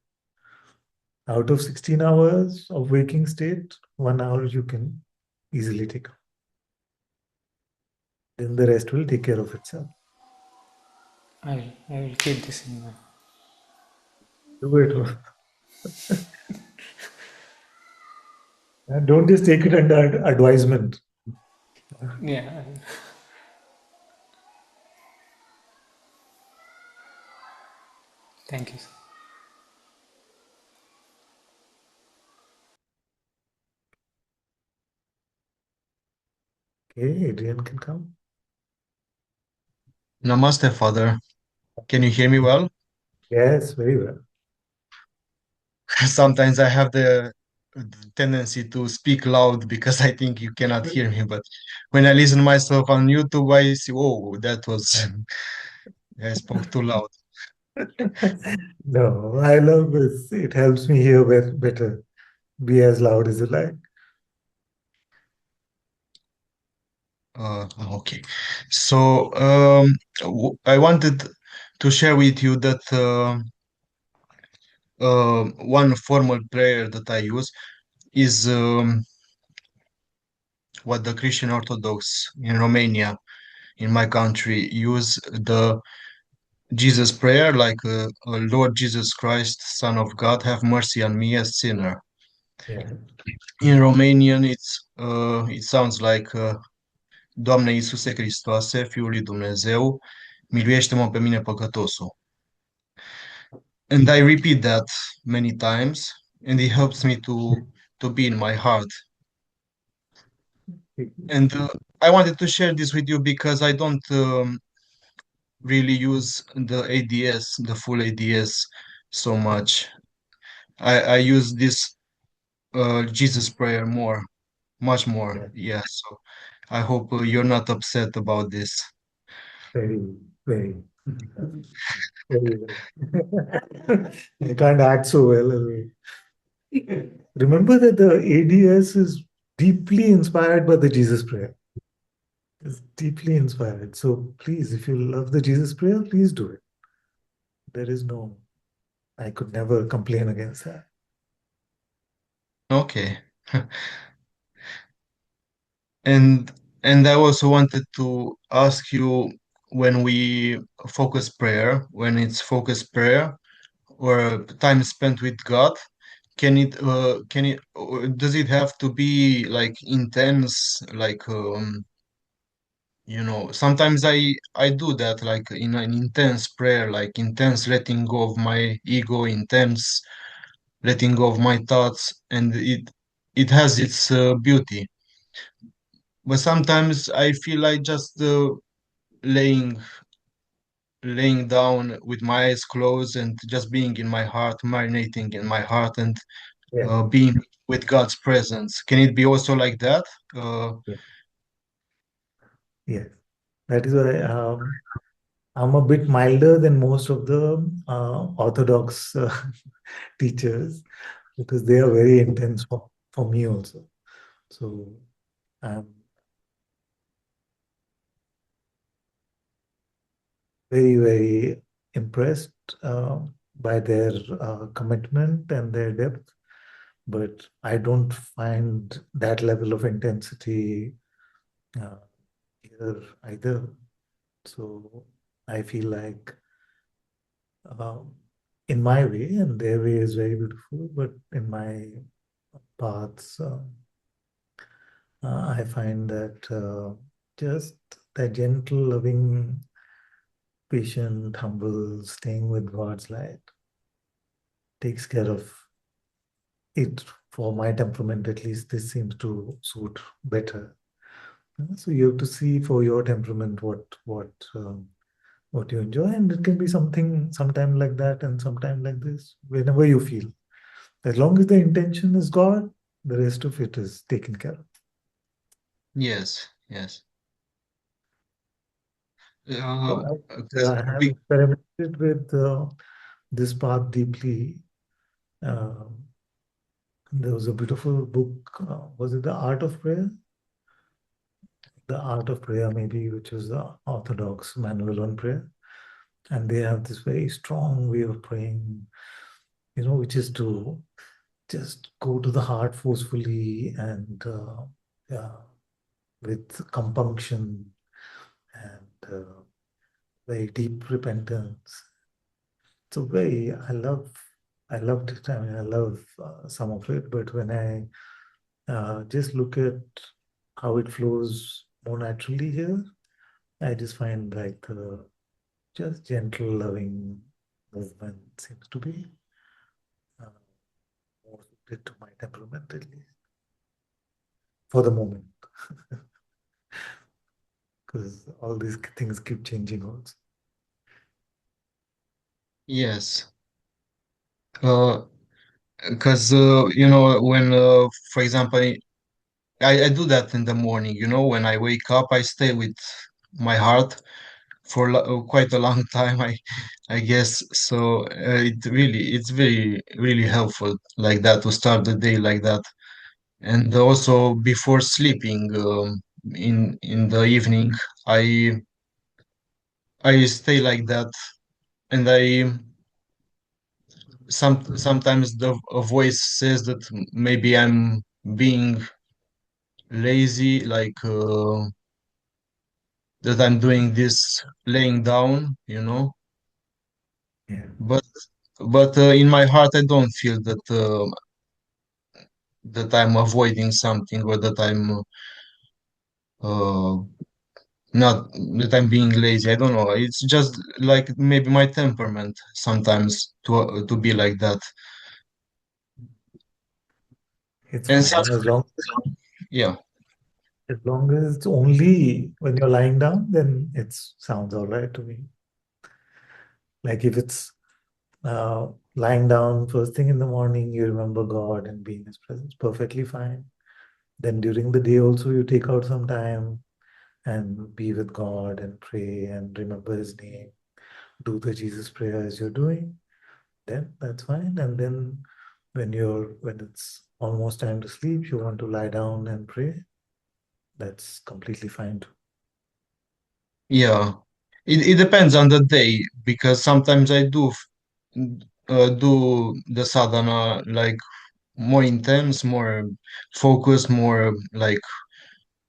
Out of 16 hours of waking state, 1 hour you can easily take. then the rest will take care of itself. I will keep this in mind. Do it. And don't just take it under advisement. Yeah. Thank you. Okay, Adrian can come. Namaste, Father. Can you hear me well? Yes, very well. Sometimes I have the tendency to speak loud because I think you cannot hear me. But when I listen myself on YouTube, I see, oh, that was, I spoke too loud. No, I love this. It helps me hear better. Be as loud as you like. Okay. So I wanted to share with you that one formal prayer that I use is what the Christian Orthodox in Romania, in my country, use the Jesus prayer, like Lord Jesus Christ, Son of God, have mercy on me, a sinner. Yeah. In Romanian, it sounds like Doamne Iisuse Hristoase, Fiul lui Dumnezeu, miluiește-mă pe mine păcătosul. And I repeat that many times, and it helps me to be in my heart. And I wanted to share this with you because I don't really use the ADS, the full ADS, so much. I use this Jesus prayer more, much more. Yeah, so I hope you're not upset about this. Very, very, very well. You can't act so well. Remember that the ADS is deeply inspired by the Jesus prayer. It's deeply inspired. So please, if you love the Jesus prayer, please do it. There is no, I could never complain against that. Okay. And I also wanted to ask you, when we focus prayer, when it's focused prayer or time spent with God, does it have to be like intense, like sometimes I do that, like in an intense prayer, like intense letting go of my ego, intense letting go of my thoughts, and it has its beauty. But sometimes I feel like just laying laying down with my eyes closed and just being in my heart, marinating in my heart, and Yeah, being with God's presence. Can it be also like that? Uh, yeah, yes. That is why I'm a bit milder than most of the Orthodox teachers because they are very intense for me also. So I'm very, very impressed by their commitment and their depth. But I don't find that level of intensity uh, here either. So I feel like um, in my way, and their way is very beautiful, but in my paths, I find that just that gentle, loving, patient, humble, staying with God's light takes care of it. For my temperament, at least, this seems to suit better. So you have to see for your temperament what you enjoy, and it can be something sometime like that and sometime like this, whenever you feel. As long as the intention is God, the rest of it is taken care of. yes, yes. So I Because have experimented with this path deeply. Um there was a beautiful book. Was it The Art of Prayer? The Art of Prayer, maybe, which is the Orthodox manual on prayer. And they have this very strong way of praying, which is to just go to the heart forcefully and yeah, with compunction very deep repentance. So I loved it. I mean, I love some of it, but when I just look at how it flows more naturally here, I just find like the just gentle, loving movement seems to be uh, more suited to my temperament, at least for the moment, because all these things keep changing also. Yes. Because when for example I do that in the morning, when I wake up I stay with my heart for quite a long time, I guess. So it's very really helpful like that to start the day like that. And also before sleeping, in the evening, I I stay like that, and I sometimes a voice says that maybe I'm being lazy, like that I'm doing this laying down, Yeah. but in my heart I don't feel that I'm avoiding something, or that I'm uh, not that I'm being lazy. I don't know. It's just like maybe my temperament sometimes to be like that. It's And fine yeah, as long as it's only when you're lying down, then it sounds all right to me. Like if it's lying down first thing in the morning, you remember God and be in His presence, perfectly fine. Then during the day also, you take out some time and be with God and pray and remember His name, do the Jesus prayer as you're doing, then that's fine. And then when it's almost time to sleep, you want to lie down and pray, that's completely fine too. yeah. It depends on the day, because sometimes I do the sadhana like more intense, more focused, more like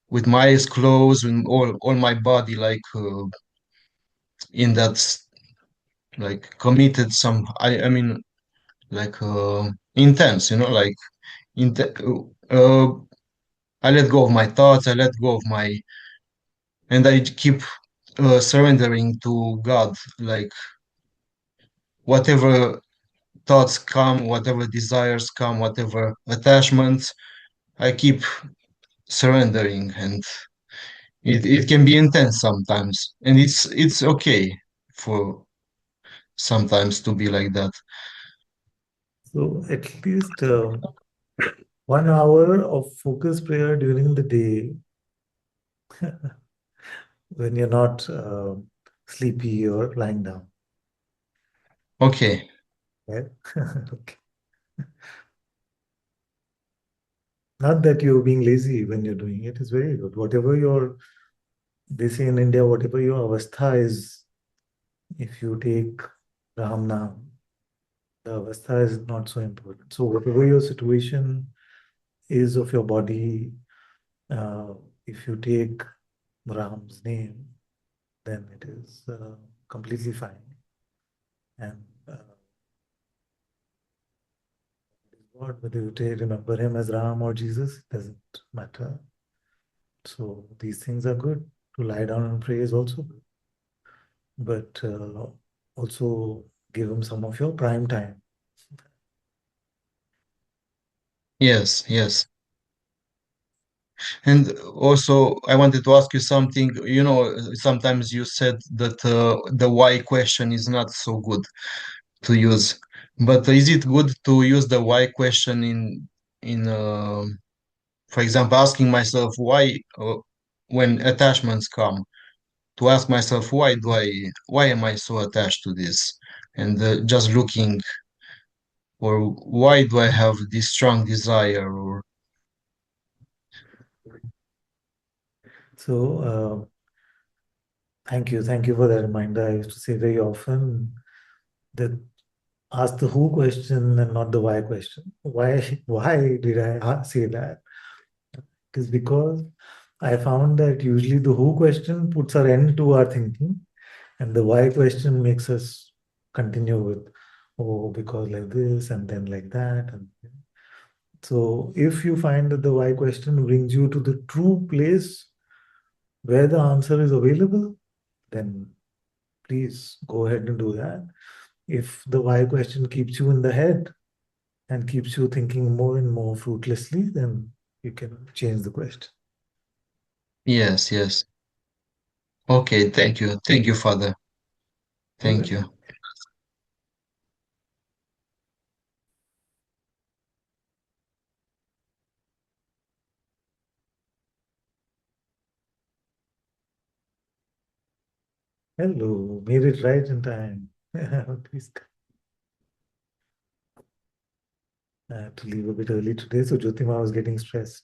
with my eyes closed and all my body like in that like committed, I mean like intense, like inte uh, I let go of my thoughts, I let go of my, and I keep surrendering to God, like whatever thoughts come, whatever desires come, whatever attachments, I keep surrendering. And it can be intense sometimes, and it's okay for sometimes to be like that. So at least 1 hour of focus prayer during the day when you're not sleepy or lying down, Okay. right? Okay. Not that you're being lazy when you're doing it, is very good. They say in India, whatever your avastha is, if you take Ram Nam, the avastha is not so important. So whatever your situation is of your body, uh, if you take Ram's name, then it is completely fine. And God, whether you remember him as Ram or Jesus, it doesn't matter. So these things are good. To lie down and pray is also good. But also give him some of your prime time. Yes, yes. And also, I wanted to ask you something. Sometimes you said that the why question is not so good to use, but is it good to use the why question in for example, asking myself why, when attachments come, to ask myself why am I so attached to this, and just looking, or why do I have this strong desire, or So thank you for that reminder. I used to say very often that ask the who question and not the why question. Why did I say that? Because I found that usually the who question puts our end to our thinking, and the why question makes us continue with, oh, because like this and then like that. And so if you find that the why question brings you to the true place where the answer is available, then please go ahead and do that. If the why question keeps you in the head and keeps you thinking more and more fruitlessly, then you can change the question. Yes, yes. Okay, thank you. Thank you, Father. Thank you. Hello, made it right in time. Please come. I had to leave a bit early today, so Jyotima was getting stressed.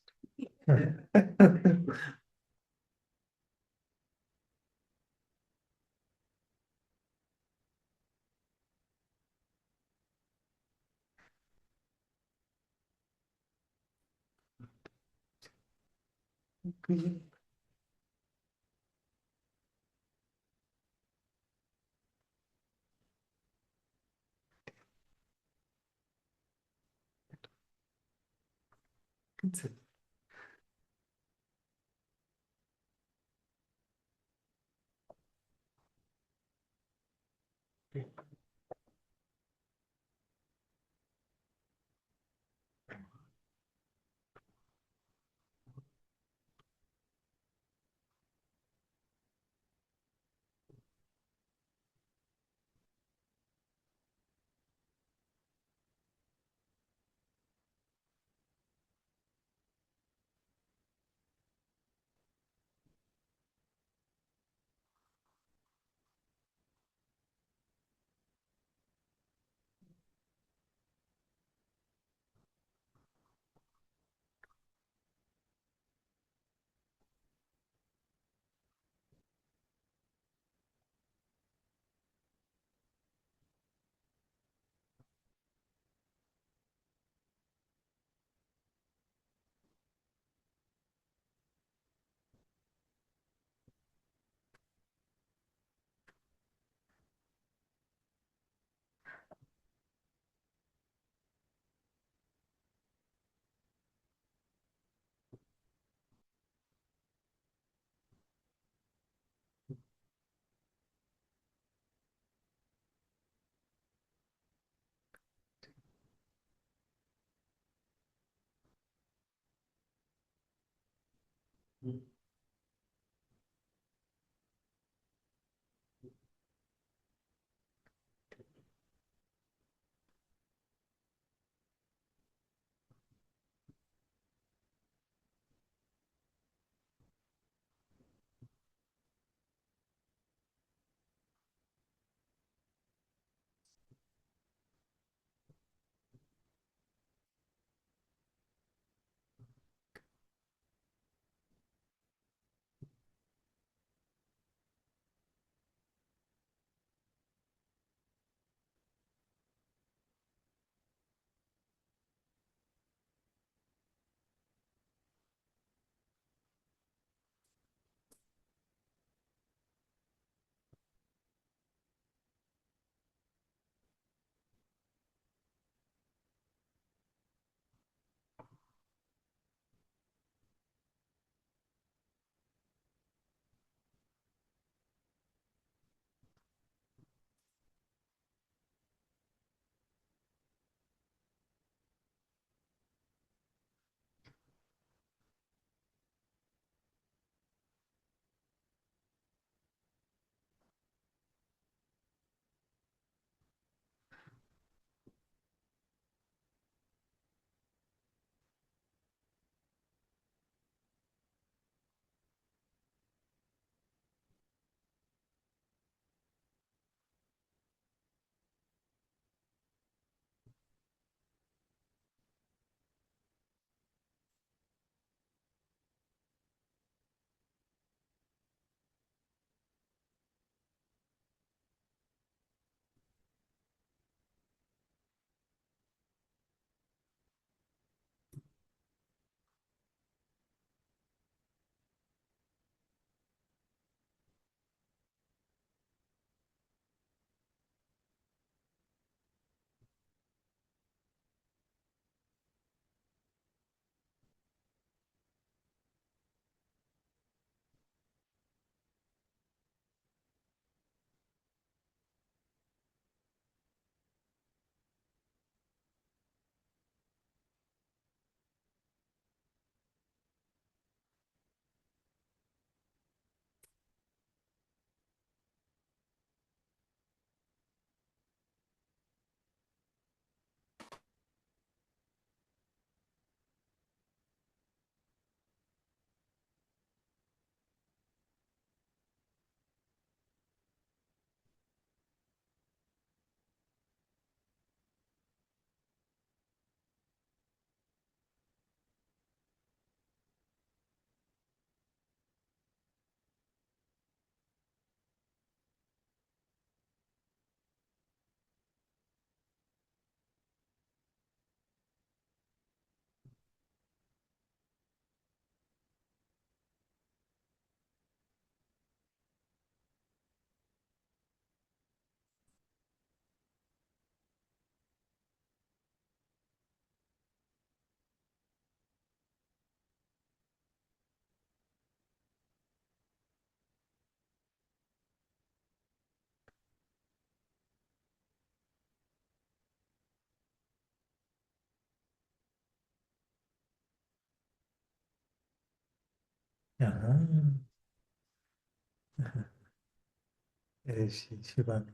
Shivani.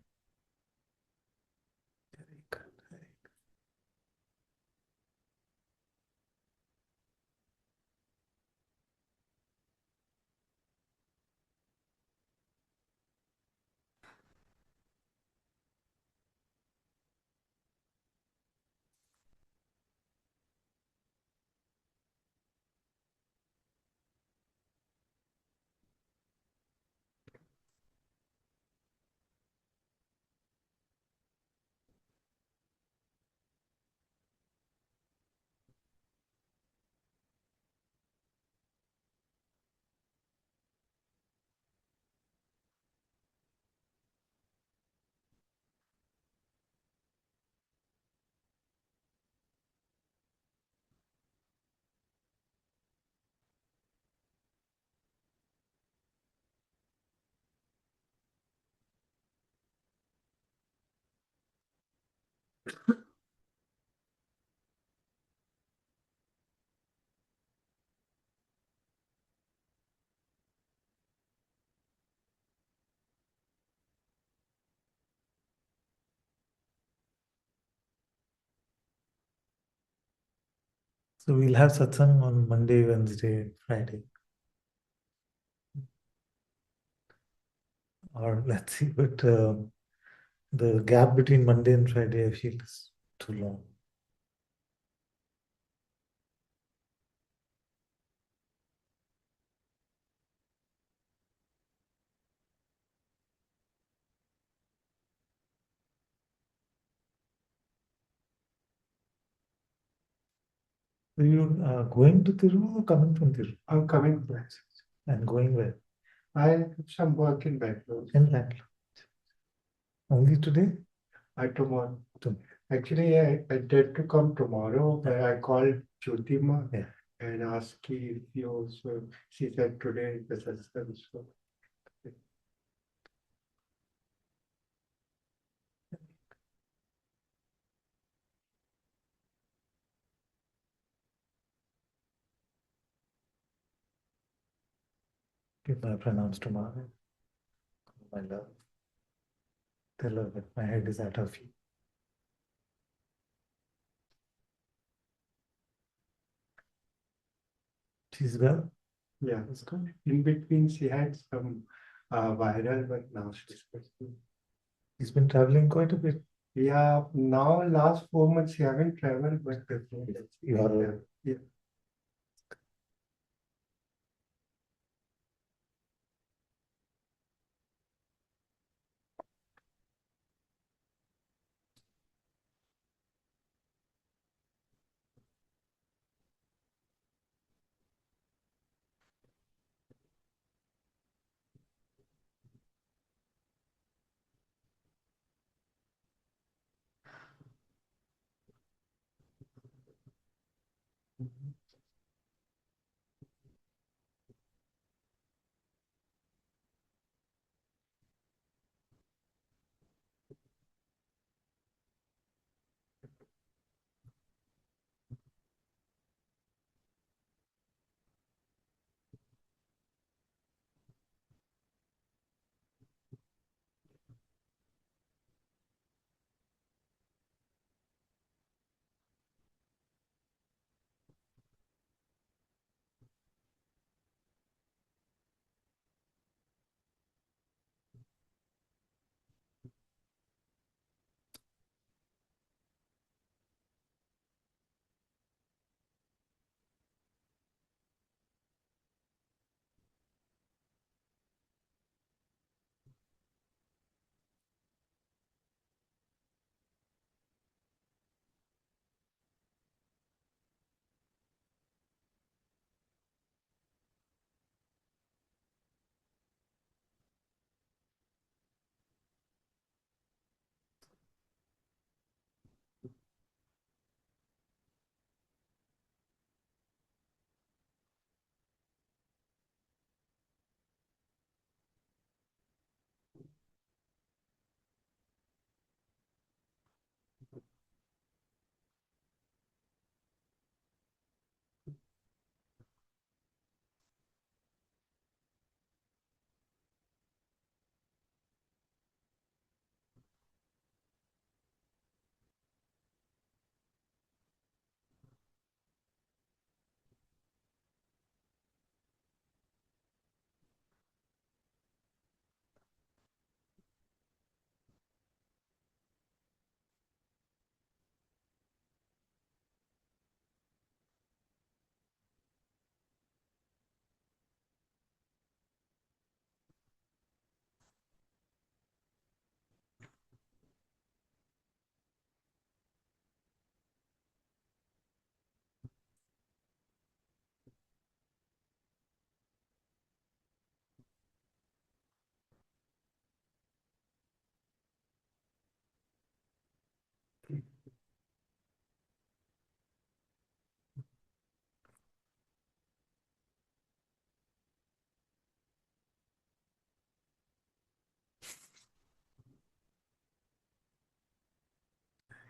Very good. Very good. So we'll have satsang on Monday, Wednesday, Friday. Or let's see, but the gap between Monday and Friday, I feel is too long. Are you going to Tiru or coming from Tiru? I'm coming back. And going where? I have some work in Bangalore. In Bangalore. Only today? Tomorrow. Tomorrow. Actually, I did to come tomorrow, but I called Jyotima Yeah. and asked if you also. She said today the satsang. So Give my pranams to Mother. My love. Tell her that my head is at her feet. She's well. yeah, it's good. In between, she had some viral, but now she's good. She's been traveling quite a bit. Yeah, now last 4 months she haven't traveled, but before that, You are yeah.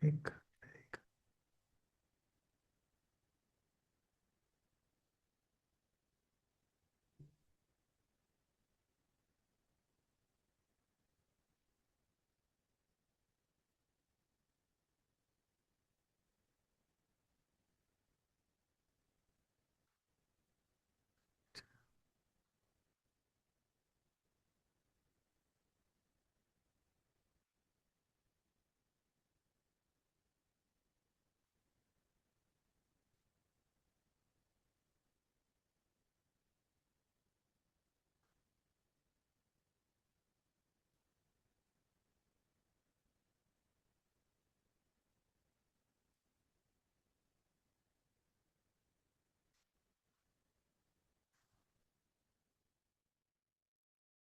Like